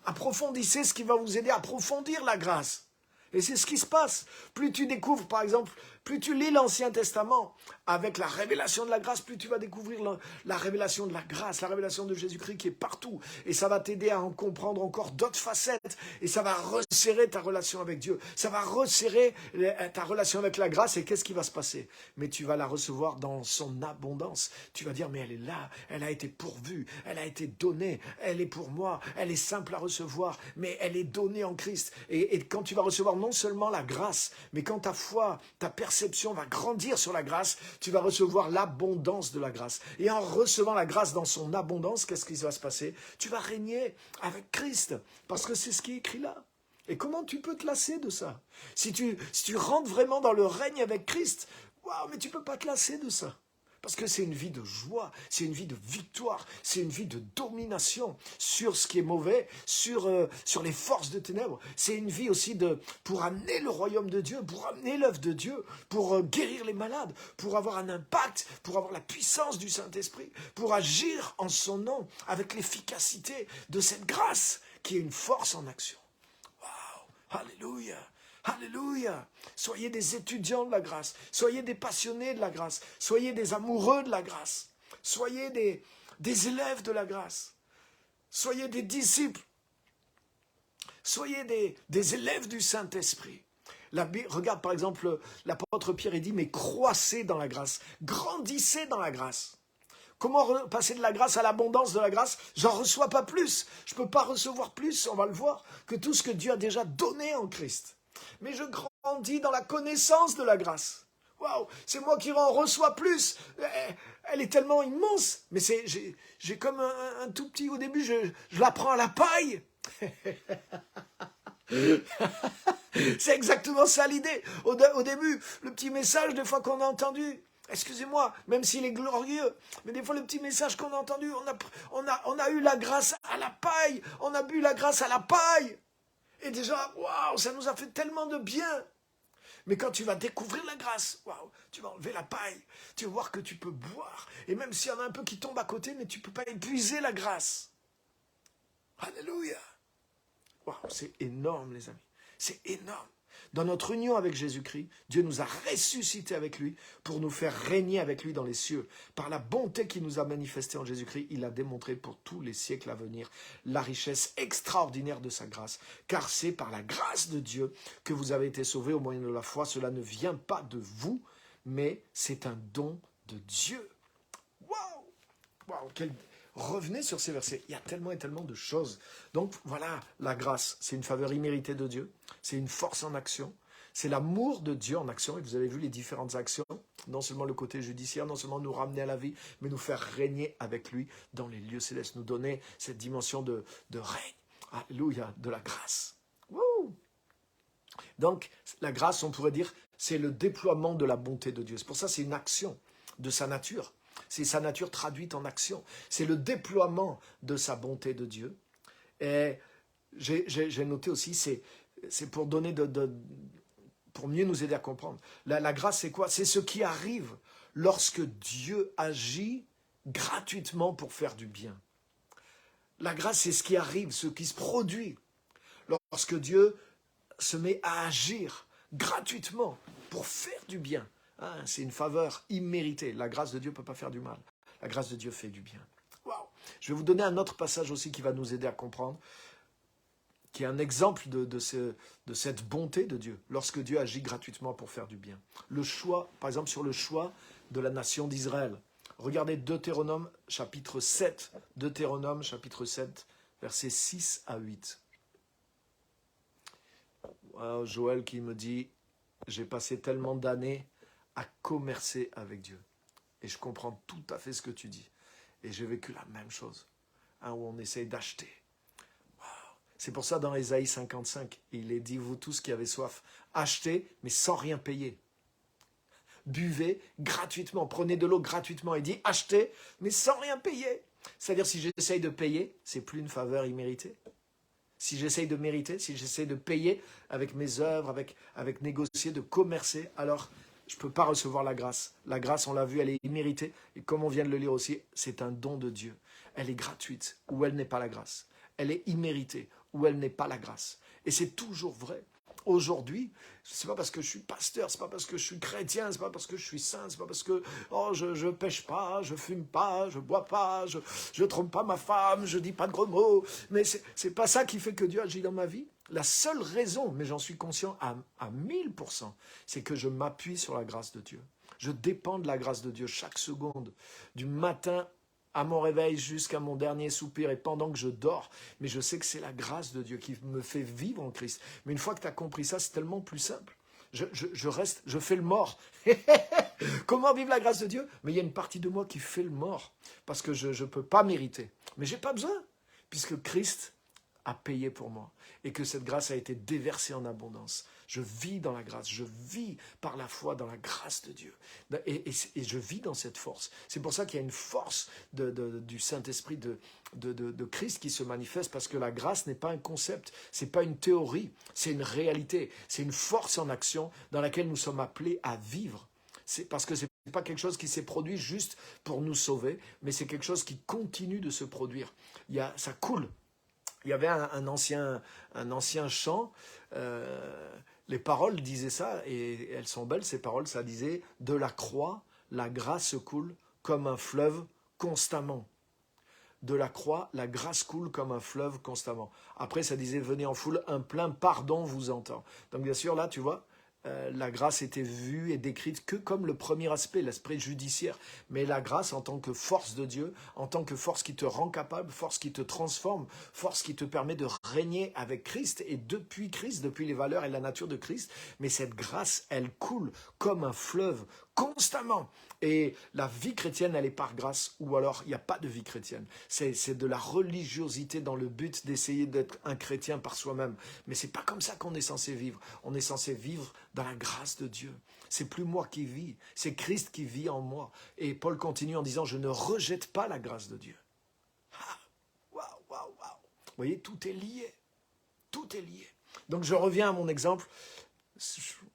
[SPEAKER 1] Approfondissez ce qui va vous aider à approfondir la grâce. Et c'est ce qui se passe. Plus tu découvres, par exemple, plus tu lis l'Ancien Testament avec la révélation de la grâce, plus tu vas découvrir la révélation de la grâce, la révélation de Jésus-Christ qui est partout. Et ça va t'aider à en comprendre encore d'autres facettes. Et ça va resserrer ta relation avec Dieu. Ça va resserrer ta relation avec la grâce. Et qu'est-ce qui va se passer? Mais tu vas la recevoir dans son abondance. Tu vas dire, mais elle est là, elle a été pourvue, elle a été donnée, elle est pour moi, elle est simple à recevoir, mais elle est donnée en Christ. Et quand tu vas recevoir non seulement la grâce, mais quand ta foi, ta perception va grandir sur la grâce, tu vas recevoir l'abondance de la grâce. Et en recevant la grâce dans son abondance, qu'est-ce qui va se passer? Tu vas régner avec Christ, parce que c'est ce qui est écrit là. Et comment tu peux te lasser de ça? Si tu rentres vraiment dans le règne avec Christ, waouh, mais tu ne peux pas te lasser de ça. Parce que c'est une vie de joie, c'est une vie de victoire, c'est une vie de domination sur ce qui est mauvais, sur les forces de ténèbres. C'est une vie aussi pour amener le royaume de Dieu, pour amener l'œuvre de Dieu, pour guérir les malades, pour avoir un impact, pour avoir la puissance du Saint-Esprit, pour agir en son nom avec l'efficacité de cette grâce qui est une force en action. Waouh, alléluia. Alléluia. Soyez des étudiants de la grâce. Soyez des passionnés de la grâce. Soyez des amoureux de la grâce. Soyez des élèves de la grâce. Soyez des disciples. Soyez des élèves du Saint-Esprit. Regarde par exemple, l'apôtre Pierre, il dit, mais croissez dans la grâce. Grandissez dans la grâce. Comment passer de la grâce à l'abondance de la grâce? J'en reçois pas plus. Je ne peux pas recevoir plus, on va le voir, que tout ce que Dieu a déjà donné en Christ. Mais je grandis dans la connaissance de la grâce. Waouh, c'est moi qui en reçois plus. Elle est tellement immense. Mais j'ai comme un tout petit, au début, je la prends à la paille. C'est exactement ça l'idée. Au début, le petit message, des fois qu'on a entendu, excusez-moi, même s'il est glorieux, mais des fois le petit message qu'on a entendu, on a eu la grâce à la paille. On a bu la grâce à la paille. Et déjà, waouh, ça nous a fait tellement de bien. Mais quand tu vas découvrir la grâce, waouh, tu vas enlever la paille. Tu vas voir que tu peux boire. Et même s'il y en a un peu qui tombe à côté, mais tu ne peux pas épuiser la grâce. Alléluia. Waouh, c'est énorme, les amis. C'est énorme. Dans notre union avec Jésus-Christ, Dieu nous a ressuscités avec lui pour nous faire régner avec lui dans les cieux. Par la bonté qu'il nous a manifestée en Jésus-Christ, il a démontré pour tous les siècles à venir la richesse extraordinaire de sa grâce. Car c'est par la grâce de Dieu que vous avez été sauvés au moyen de la foi. Cela ne vient pas de vous, mais c'est un don de Dieu. Waouh! Waouh! Revenez sur ces versets. Il y a tellement et tellement de choses. Donc voilà, la grâce, c'est une faveur imméritée de Dieu. C'est une force en action. C'est l'amour de Dieu en action. Et vous avez vu les différentes actions. Non seulement le côté judiciaire, non seulement nous ramener à la vie, mais nous faire régner avec lui dans les lieux célestes. Nous donner cette dimension de règne. Alléluia, de la grâce. Wouh! Donc, la grâce, on pourrait dire, c'est le déploiement de la bonté de Dieu. C'est pour ça que c'est une action de sa nature. C'est sa nature traduite en action. C'est le déploiement de sa bonté de Dieu. Et j'ai noté aussi, c'est pour donner pour mieux nous aider à comprendre. La grâce, c'est quoi? C'est ce qui arrive lorsque Dieu agit gratuitement pour faire du bien. La grâce, c'est ce qui arrive, ce qui se produit lorsque Dieu se met à agir gratuitement pour faire du bien. C'est une faveur imméritée. La grâce de Dieu ne peut pas faire du mal. La grâce de Dieu fait du bien. Wow. Je vais vous donner un autre passage aussi qui va nous aider à comprendre, qui est un exemple de cette bonté de Dieu, lorsque Dieu agit gratuitement pour faire du bien. Le choix, par exemple, sur le choix de la nation d'Israël. Regardez Deutéronome chapitre 7. Deutéronome chapitre 7, versets 6 à 8. Wow, Joël qui me dit, j'ai passé tellement d'années à commercer avec Dieu. Et je comprends tout à fait ce que tu dis. Et j'ai vécu la même chose, où on essaye d'acheter. Wow. C'est pour ça dans Ésaïe 55, il est dit, vous tous qui avez soif, achetez, mais sans rien payer. Buvez gratuitement, prenez de l'eau gratuitement. Il dit, achetez, mais sans rien payer. C'est-à-dire, si j'essaye de payer, c'est plus une faveur imméritée. Si j'essaye de mériter, si j'essaye de payer avec mes œuvres, avec négocier, de commercer, alors je ne peux pas recevoir la grâce. La grâce, on l'a vu, elle est imméritée. Et comme on vient de le lire aussi, c'est un don de Dieu. Elle est gratuite, ou elle n'est pas la grâce. Elle est imméritée, ou elle n'est pas la grâce. Et c'est toujours vrai. Aujourd'hui, c'est pas parce que je suis pasteur, c'est pas parce que je suis chrétien, c'est pas parce que je suis saint, c'est pas parce que je pêche pas, je fume pas, je bois pas, je trompe pas ma femme, je dis pas de gros mots. Mais c'est pas ça qui fait que Dieu agit dans ma vie. La seule raison, mais j'en suis conscient à 1000%, c'est que je m'appuie sur la grâce de Dieu. Je dépends de la grâce de Dieu chaque seconde, du matin à mon réveil jusqu'à mon dernier soupir et pendant que je dors. Mais je sais que c'est la grâce de Dieu qui me fait vivre en Christ. Mais une fois que tu as compris ça, c'est tellement plus simple. Je fais le mort. Comment vivre la grâce de Dieu? Mais il y a une partie de moi qui fait le mort parce que je ne peux pas mériter. Mais je n'ai pas besoin puisque Christ a payé pour moi et que cette grâce a été déversée en abondance. Je vis dans la grâce, je vis par la foi dans la grâce de Dieu. Et je vis dans cette force. C'est pour ça qu'il y a une force du Saint-Esprit de Christ qui se manifeste, parce que la grâce n'est pas un concept, c'est pas une théorie, c'est une réalité, c'est une force en action dans laquelle nous sommes appelés à vivre. C'est parce que c'est pas quelque chose qui s'est produit juste pour nous sauver, mais c'est quelque chose qui continue de se produire. Ça coule. Il y avait un ancien chant, les paroles disaient ça, et elles sont belles, ces paroles, ça disait « De la croix, la grâce coule comme un fleuve constamment ». De la croix, la grâce coule comme un fleuve constamment. Après, ça disait « Venez en foule, un plein pardon vous entend ». Donc bien sûr, là, tu vois, la grâce était vue et décrite que comme le premier aspect, l'aspect judiciaire. Mais la grâce en tant que force de Dieu, en tant que force qui te rend capable, force qui te transforme, force qui te permet de régner avec Christ et depuis Christ, depuis les valeurs et la nature de Christ. Mais cette grâce, elle coule comme un fleuve constamment. Et la vie chrétienne, elle est par grâce, ou alors il n'y a pas de vie chrétienne. C'est de la religiosité dans le but d'essayer d'être un chrétien par soi-même. Mais c'est pas comme ça qu'on est censé vivre. On est censé vivre dans la grâce de Dieu. C'est plus moi qui vis, c'est Christ qui vit en moi. Et Paul continue en disant, je ne rejette pas la grâce de Dieu. Waouh, waouh, waouh. Vous voyez, tout est lié. Tout est lié. Donc je reviens à mon exemple.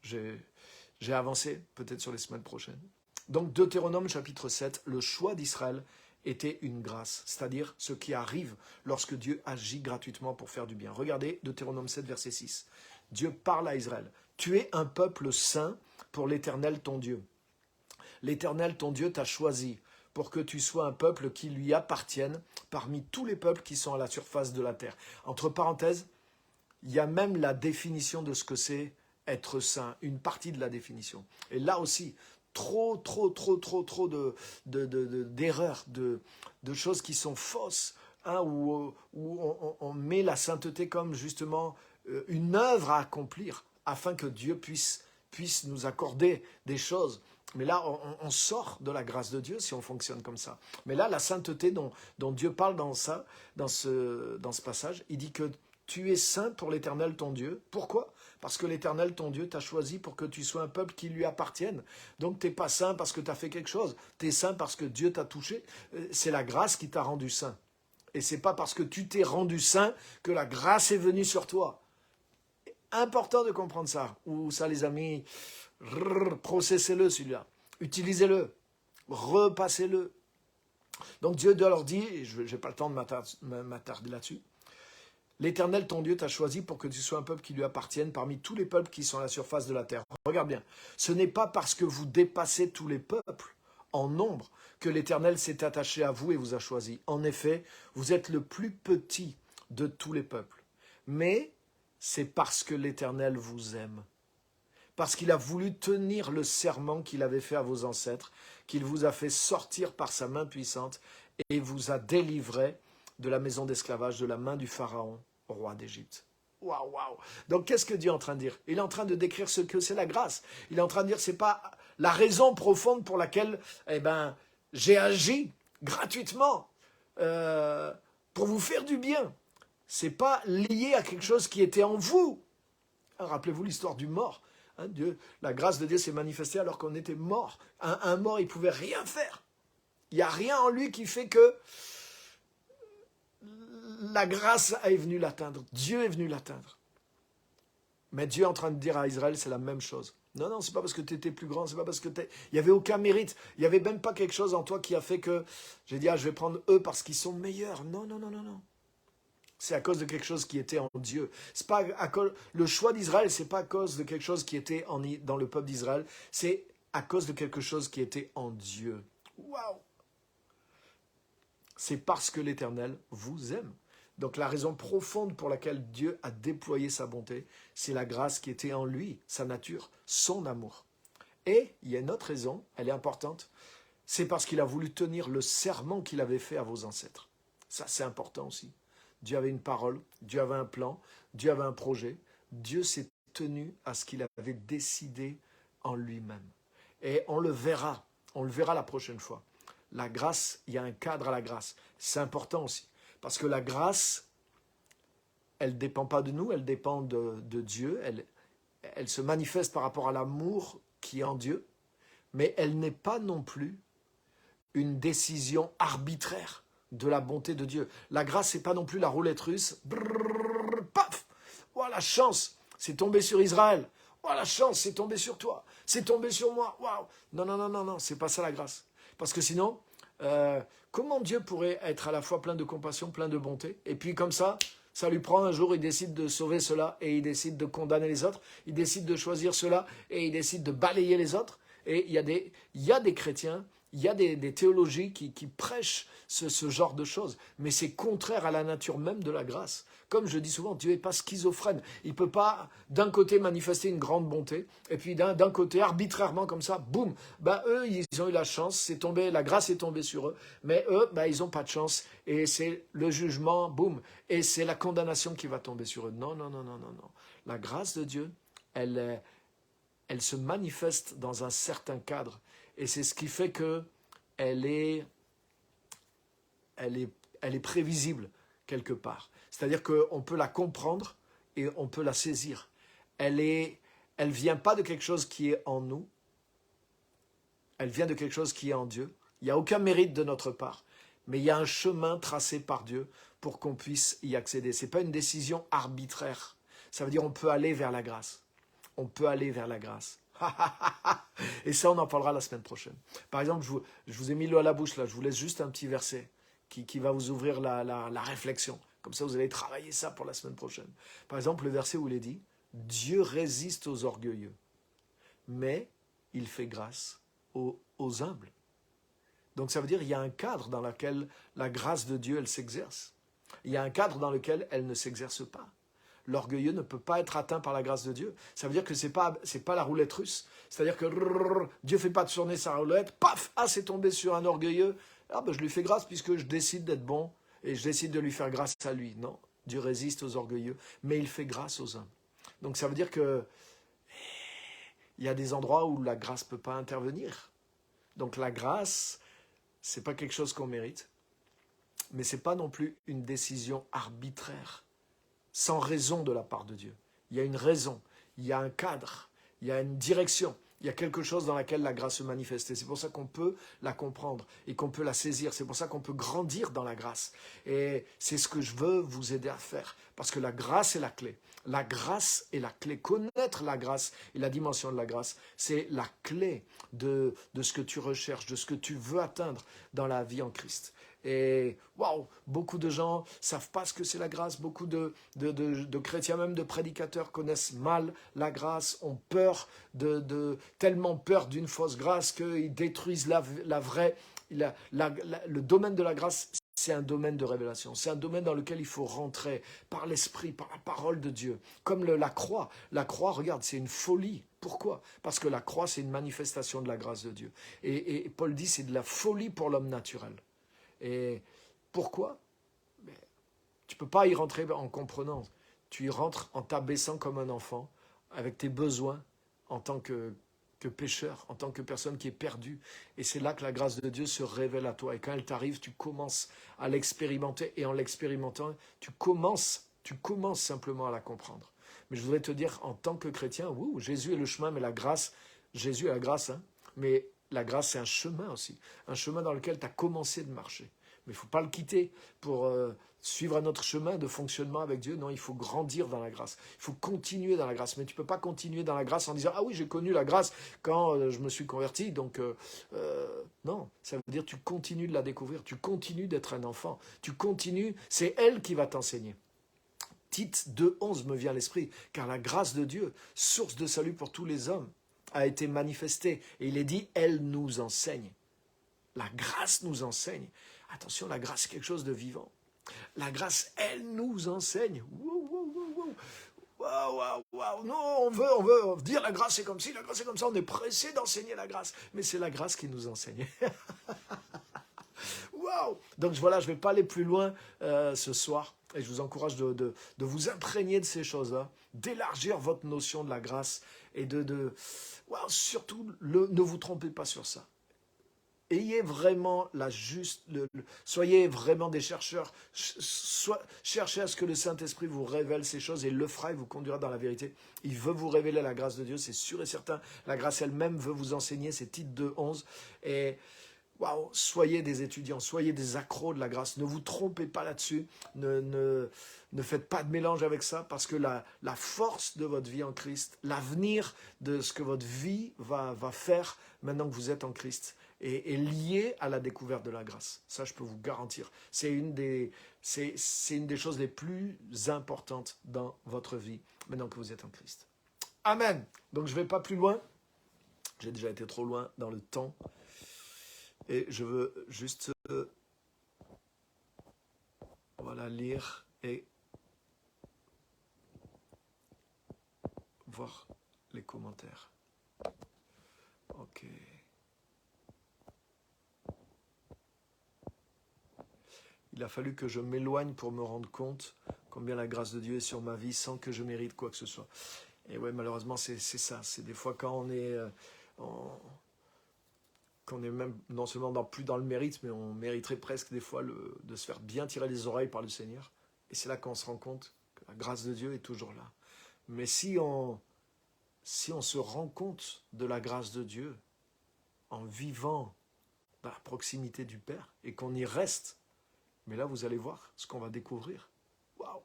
[SPEAKER 1] J'ai avancé, peut-être sur les semaines prochaines. Donc Deutéronome chapitre 7, le choix d'Israël était une grâce, c'est-à-dire ce qui arrive lorsque Dieu agit gratuitement pour faire du bien. Regardez Deutéronome 7, verset 6. Dieu parle à Israël. Tu es un peuple saint pour l'Éternel ton Dieu. L'Éternel ton Dieu t'a choisi pour que tu sois un peuple qui lui appartienne parmi tous les peuples qui sont à la surface de la terre. Entre parenthèses, il y a même la définition de ce que c'est être saint, une partie de la définition. Et là aussi, trop d'erreurs, de choses qui sont fausses, où on met la sainteté comme justement une œuvre à accomplir afin que Dieu puisse nous accorder des choses Mais là, on sort de la grâce de Dieu si on fonctionne comme ça. Mais là, la sainteté dont Dieu parle dans ce passage, il dit que tu es saint pour l'Éternel ton Dieu. Pourquoi? Parce que l'Éternel ton Dieu t'a choisi pour que tu sois un peuple qui lui appartienne. Donc tu n'es pas saint parce que tu as fait quelque chose. Tu es saint parce que Dieu t'a touché. C'est la grâce qui t'a rendu saint. Et ce n'est pas parce que tu t'es rendu saint que la grâce est venue sur toi. Important de comprendre ça. Ou ça, les amis, processez-le celui-là. Utilisez-le. Repassez-le. Donc Dieu leur dit, et je n'ai pas le temps de m'attarder là-dessus, l'Éternel, ton Dieu, t'a choisi pour que tu sois un peuple qui lui appartienne parmi tous les peuples qui sont à la surface de la terre. Regarde bien, ce n'est pas parce que vous dépassez tous les peuples en nombre que l'Éternel s'est attaché à vous et vous a choisi. En effet, vous êtes le plus petit de tous les peuples. Mais c'est parce que l'Éternel vous aime. Parce qu'il a voulu tenir le serment qu'il avait fait à vos ancêtres, qu'il vous a fait sortir par sa main puissante et vous a délivré de la maison d'esclavage, de la main du Pharaon, roi d'Égypte. Waouh, waouh. Donc qu'est-ce que Dieu est en train de dire? Il est en train de décrire ce que c'est la grâce. Il est en train de dire c'est pas la raison profonde pour laquelle j'ai agi gratuitement pour vous faire du bien. C'est pas lié à quelque chose qui était en vous. Rappelez-vous l'histoire du mort. Dieu, la grâce de Dieu s'est manifestée alors qu'on était mort. Un mort, il ne pouvait rien faire. Il n'y a rien en lui qui fait que la grâce est venue l'atteindre. Dieu est venu l'atteindre. Mais Dieu est en train de dire à Israël, c'est la même chose. Non, non, c'est pas parce que tu étais plus grand, c'est pas parce que il n'y avait aucun mérite. Il n'y avait même pas quelque chose en toi qui a fait que j'ai dit, je vais prendre eux parce qu'ils sont meilleurs. Non, non, non, non, non. C'est à cause de quelque chose qui était en Dieu. C'est pas à cause, le choix d'Israël, c'est pas à cause de quelque chose qui était dans le peuple d'Israël, c'est à cause de quelque chose qui était en Dieu. Waouh! C'est parce que l'Éternel vous aime. Donc la raison profonde pour laquelle Dieu a déployé sa bonté, c'est la grâce qui était en lui, sa nature, son amour. Et il y a une autre raison, elle est importante, c'est parce qu'il a voulu tenir le serment qu'il avait fait à vos ancêtres. Ça, c'est important aussi. Dieu avait une parole, Dieu avait un plan, Dieu avait un projet. Dieu s'est tenu à ce qu'il avait décidé en lui-même. Et on le verra la prochaine fois. La grâce, il y a un cadre à la grâce. C'est important aussi. Parce que la grâce, elle ne dépend pas de nous, elle dépend de Dieu. Elle se manifeste par rapport à l'amour qui est en Dieu. Mais elle n'est pas non plus une décision arbitraire de la bonté de Dieu. La grâce, c'est pas non plus la roulette russe. Brrr, paf! Oh, la chance, c'est tombé sur Israël. Oh, la chance, c'est tombé sur toi. C'est tombé sur moi. Waouh! Non, non, non, non, non, c'est pas ça la grâce. Parce que sinon, comment Dieu pourrait être à la fois plein de compassion, plein de bonté, et puis comme ça lui prend un jour, il décide de sauver cela, et il décide de condamner les autres, il décide de choisir cela, et il décide de balayer les autres. Et il y a des chrétiens, il y a des théologies qui prêchent ce genre de choses, mais c'est contraire à la nature même de la grâce. Comme je dis souvent, Dieu n'est pas schizophrène. Il ne peut pas d'un côté manifester une grande bonté, et puis d'un côté, arbitrairement comme ça, boum, eux, ils ont eu la chance, c'est tombé, la grâce est tombée sur eux, mais eux, ils n'ont pas de chance, et c'est le jugement, boum, et c'est la condamnation qui va tomber sur eux. Non, non, non, non, non, non. La grâce de Dieu, elle se manifeste dans un certain cadre. Et c'est ce qui fait qu'elle est prévisible quelque part. C'est-à-dire qu'on peut la comprendre et on peut la saisir. Elle vient pas de quelque chose qui est en nous. Elle vient de quelque chose qui est en Dieu. Il n'y a aucun mérite de notre part. Mais il y a un chemin tracé par Dieu pour qu'on puisse y accéder. Ce n'est pas une décision arbitraire. Ça veut dire qu'on peut aller vers la grâce. On peut aller vers la grâce. Et ça, on en parlera la semaine prochaine. Par exemple, je vous ai mis l'eau à la bouche, là. Je vous laisse juste un petit verset qui va vous ouvrir la réflexion. Comme ça, vous allez travailler ça pour la semaine prochaine. Par exemple, le verset où il est dit « Dieu résiste aux orgueilleux, mais il fait grâce aux humbles. » Donc ça veut dire qu'il y a un cadre dans lequel la grâce de Dieu, elle s'exerce. Il y a un cadre dans lequel elle ne s'exerce pas. L'orgueilleux ne peut pas être atteint par la grâce de Dieu. Ça veut dire que c'est pas la roulette russe. C'est-à-dire que Dieu ne fait pas tourner sa roulette, paf, c'est tombé sur un orgueilleux. Je lui fais grâce puisque je décide d'être bon et je décide de lui faire grâce à lui. Non, Dieu résiste aux orgueilleux, mais il fait grâce aux humbles. Donc ça veut dire que il y a des endroits où la grâce ne peut pas intervenir. Donc la grâce, ce n'est pas quelque chose qu'on mérite, mais ce n'est pas non plus une décision arbitraire, sans raison de la part de Dieu. Il y a une raison, il y a un cadre, il y a une direction, il y a quelque chose dans laquelle la grâce se manifeste. Et c'est pour ça qu'on peut la comprendre et qu'on peut la saisir. C'est pour ça qu'on peut grandir dans la grâce. Et c'est ce que je veux vous aider à faire. Parce que la grâce est la clé. La grâce est la clé. Connaître la grâce et la dimension de la grâce, c'est la clé de ce que tu recherches, de ce que tu veux atteindre dans la vie en Christ. Et waouh, beaucoup de gens ne savent pas ce que c'est la grâce. Beaucoup de chrétiens, même de prédicateurs, connaissent mal la grâce, ont peur, tellement peur d'une fausse grâce qu'ils détruisent la vraie. Le domaine de la grâce, c'est un domaine de révélation. C'est un domaine dans lequel il faut rentrer par l'esprit, par la parole de Dieu. Comme la croix. La croix, regarde, c'est une folie. Pourquoi? Parce que la croix, c'est une manifestation de la grâce de Dieu. Et Paul dit, c'est de la folie pour l'homme naturel. Et pourquoi? Mais tu ne peux pas y rentrer en comprenant. Tu y rentres en t'abaissant comme un enfant, avec tes besoins en tant que pécheur, en tant que personne qui est perdue. Et c'est là que la grâce de Dieu se révèle à toi. Et quand elle t'arrive, tu commences à l'expérimenter. Et en l'expérimentant, tu commences simplement à la comprendre. Mais je voudrais te dire, en tant que chrétien, Jésus est le chemin, mais la grâce, Jésus est la grâce, hein, mais la grâce, c'est un chemin aussi. Un chemin dans lequel tu as commencé de marcher. Mais il ne faut pas le quitter pour suivre un autre chemin de fonctionnement avec Dieu. Non, il faut grandir dans la grâce. Il faut continuer dans la grâce. Mais tu ne peux pas continuer dans la grâce en disant « Ah oui, j'ai connu la grâce quand je me suis converti. » Donc, non, ça veut dire que tu continues de la découvrir. Tu continues d'être un enfant. Tu continues, c'est elle qui va t'enseigner. Tite 2,11 me vient à l'esprit. Car la grâce de Dieu, source de salut pour tous les hommes, a été manifestée. Et il est dit, elle nous enseigne. La grâce nous enseigne. Attention, la grâce, c'est quelque chose de vivant. La grâce, elle nous enseigne. Waouh. Non, on veut dire la grâce, c'est comme ci, la grâce, c'est comme ça. On est pressé d'enseigner la grâce. Mais c'est la grâce qui nous enseigne. Waouh. Donc voilà, je ne vais pas aller plus loin ce soir. Et je vous encourage de vous imprégner de ces choses-là, d'élargir votre notion de la grâce et surtout, ne vous trompez pas sur ça. Ayez vraiment soyez vraiment des chercheurs. Cherchez à ce que le Saint-Esprit vous révèle ces choses et il le fera et vous conduira dans la vérité. Il veut vous révéler la grâce de Dieu, c'est sûr et certain. La grâce elle-même veut vous enseigner, c'est Tite 2,11. Et soyez des étudiants, soyez des accros de la grâce. Ne vous trompez pas là-dessus. Ne faites pas de mélange avec ça parce que la force de votre vie en Christ, l'avenir de ce que votre vie va faire maintenant que vous êtes en Christ, est lié à la découverte de la grâce. Ça, je peux vous garantir. C'est une des choses les plus importantes dans votre vie maintenant que vous êtes en Christ. Amen. Donc, je ne vais pas plus loin. J'ai déjà été trop loin dans le temps. Et je veux juste lire et voir les commentaires. Ok. Il a fallu que je m'éloigne pour me rendre compte combien la grâce de Dieu est sur ma vie sans que je mérite quoi que ce soit. Et ouais, malheureusement, c'est ça. C'est des fois quand on est... qu'on est même non seulement plus dans le mérite, mais on mériterait presque des fois de se faire bien tirer les oreilles par le Seigneur. Et c'est là qu'on se rend compte que la grâce de Dieu est toujours là. Mais si on se rend compte de la grâce de Dieu en vivant à la proximité du Père et qu'on y reste, mais là vous allez voir ce qu'on va découvrir. Waouh!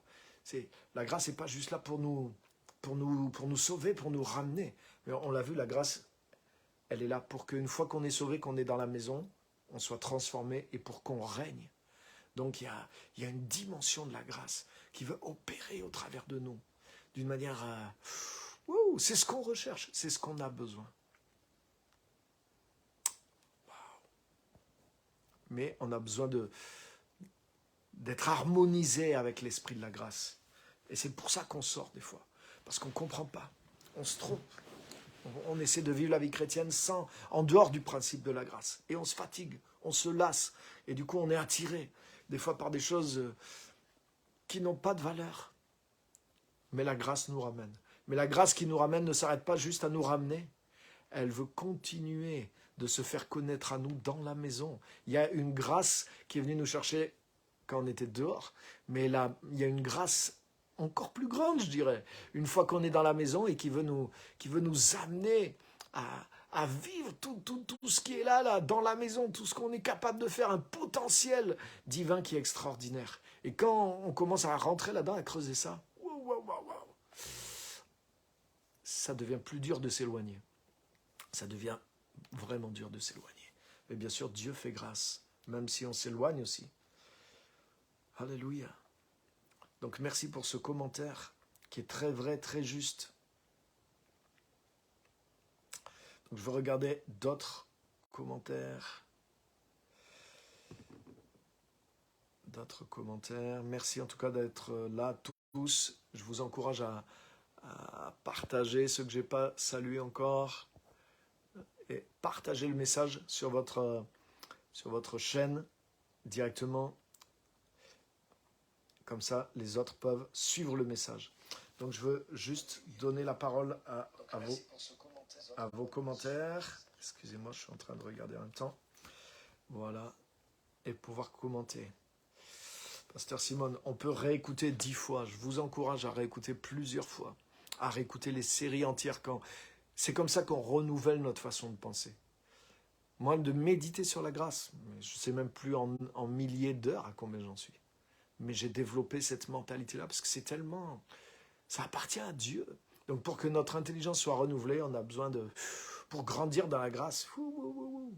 [SPEAKER 1] La grâce n'est pas juste là pour nous sauver, pour nous ramener. Mais on l'a vu, la grâce, elle est là pour qu'une fois qu'on est sauvé, qu'on est dans la maison, on soit transformé et pour qu'on règne. Donc il y a une dimension de la grâce qui veut opérer au travers de nous d'une manière... c'est ce qu'on recherche, c'est ce qu'on a besoin. Wow. Mais on a besoin d'être harmonisé avec l'esprit de la grâce. Et c'est pour ça qu'on sort des fois. Parce qu'on ne comprend pas. On se trompe. On essaie de vivre la vie chrétienne en dehors du principe de la grâce. Et on se fatigue, on se lasse. Et du coup, on est attiré, des fois par des choses qui n'ont pas de valeur. Mais la grâce nous ramène. Mais la grâce qui nous ramène ne s'arrête pas juste à nous ramener. elle veut continuer de se faire connaître à nous dans la maison. Il y a une grâce qui est venue nous chercher quand on était dehors, mais là, il y a une grâce encore plus grande, je dirais, une fois qu'on est dans la maison et qui veut nous amener à vivre tout ce qui est là, dans la maison, tout ce qu'on est capable de faire, un potentiel divin qui est extraordinaire. Et quand on commence à rentrer là-dedans, à creuser ça, ça devient plus dur de s'éloigner. Ça devient vraiment dur de s'éloigner. Mais bien sûr, Dieu fait grâce, même si on s'éloigne aussi. Alléluia. Donc merci pour ce commentaire qui est très vrai, très juste. Donc je vais regarder d'autres commentaires. Merci en tout cas d'être là tous. Je vous encourage à partager ceux que je n'ai pas salués encore. Et partager le message sur votre chaîne directement. Comme ça, les autres peuvent suivre le message. Donc je veux juste donner la parole à vos commentaires. Excusez-moi, je suis en train de regarder en même temps. Voilà. Et pouvoir commenter. Pasteur Simone, on peut réécouter 10 fois. Je vous encourage à réécouter plusieurs fois. À réécouter les séries entières. C'est comme ça qu'on renouvelle notre façon de penser. Moi, de méditer sur la grâce, je ne sais même plus en milliers d'heures à combien j'en suis. Mais j'ai développé cette mentalité-là parce que c'est tellement... Ça appartient à Dieu. Donc pour que notre intelligence soit renouvelée, on a besoin pour grandir dans la grâce, on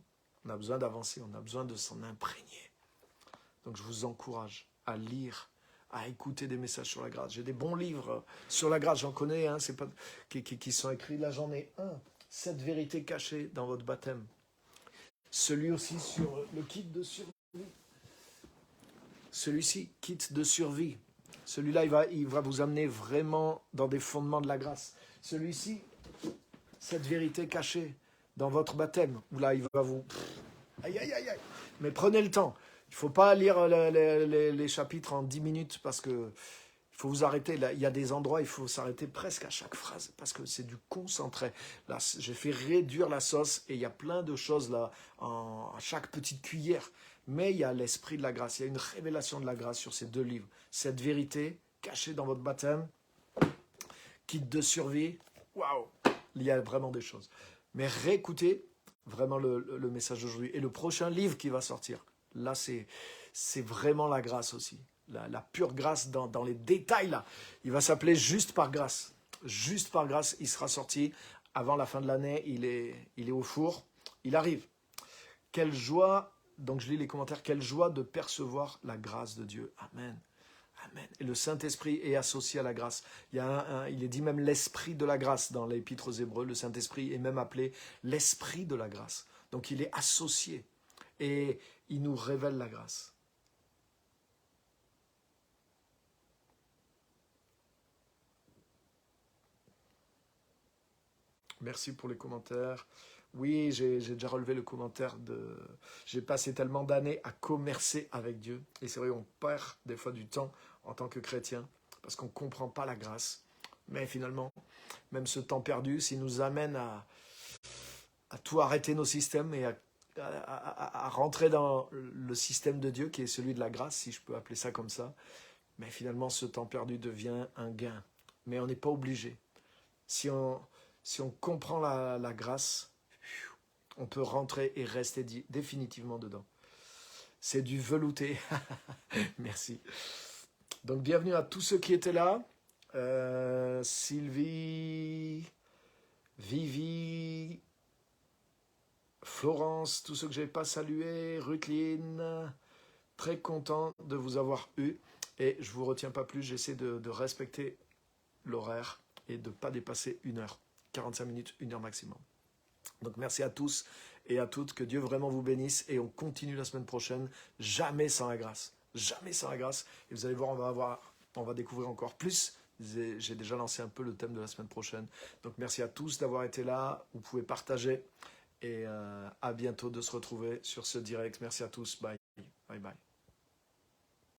[SPEAKER 1] a besoin d'avancer, on a besoin de s'en imprégner. Donc je vous encourage à lire, à écouter des messages sur la grâce. J'ai des bons livres sur la grâce, j'en connais, c'est pas, qui sont écrits. Là j'en ai un, 7 vérités cachées dans votre baptême. Celui aussi sur le kit de survie. Celui-ci, kit de survie. Celui-là, il va vous amener vraiment dans des fondements de la grâce. Celui-ci, cette vérité cachée dans votre baptême, où là, il va vous... Aïe, aïe, aïe, aïe. Mais prenez le temps. Il ne faut pas lire les chapitres en 10 minutes parce que il faut vous arrêter. Là, il y a des endroits, il faut s'arrêter presque à chaque phrase parce que c'est du concentré. Là, j'ai fait réduire la sauce et il y a plein de choses là à chaque petite cuillère. Mais il y a l'esprit de la grâce. Il y a une révélation de la grâce sur ces 2 livres. Cette vérité cachée dans votre baptême, kit de survie. Waouh! Il y a vraiment des choses. Mais réécoutez vraiment le message d'aujourd'hui. Et le prochain livre qui va sortir, là, c'est vraiment la grâce aussi. La pure grâce dans les détails, là. Il va s'appeler Juste par grâce. Juste par grâce, il sera sorti avant la fin de l'année. Il est au four. Il arrive. Quelle joie, donc je lis les commentaires, quelle joie de percevoir la grâce de Dieu. Amen. Amen. Et le Saint-Esprit est associé à la grâce. Il est dit même l'Esprit de la grâce dans l'Épître aux Hébreux. Le Saint-Esprit est même appelé l'Esprit de la grâce. Donc il est associé et il nous révèle la grâce. Merci pour les commentaires. Oui, j'ai déjà relevé le commentaire de... J'ai passé tellement d'années à commercer avec Dieu. Et c'est vrai, on perd des fois du temps en tant que chrétien parce qu'on ne comprend pas la grâce. Mais finalement, même ce temps perdu, s'il nous amène à tout arrêter nos systèmes et à rentrer dans le système de Dieu qui est celui de la grâce, si je peux appeler ça comme ça, mais finalement, ce temps perdu devient un gain. Mais on n'est pas obligé. Si on comprend la grâce, on peut rentrer et rester définitivement dedans. C'est du velouté. Merci. Donc, bienvenue à tous ceux qui étaient là. Sylvie, Vivi, Florence, tous ceux que je n'avais pas salués, Ruthline, très content de vous avoir eu. Et je ne vous retiens pas plus, j'essaie de respecter l'horaire et de ne pas dépasser 1 heure. 45 minutes, 1 heure maximum. Donc merci à tous et à toutes, que Dieu vraiment vous bénisse et on continue la semaine prochaine, jamais sans la grâce, jamais sans la grâce. Et vous allez voir, on va découvrir encore plus. J'ai déjà lancé un peu le thème de la semaine prochaine. Donc merci à tous d'avoir été là, vous pouvez partager et à bientôt de se retrouver sur ce direct. Merci à tous, bye, bye, bye.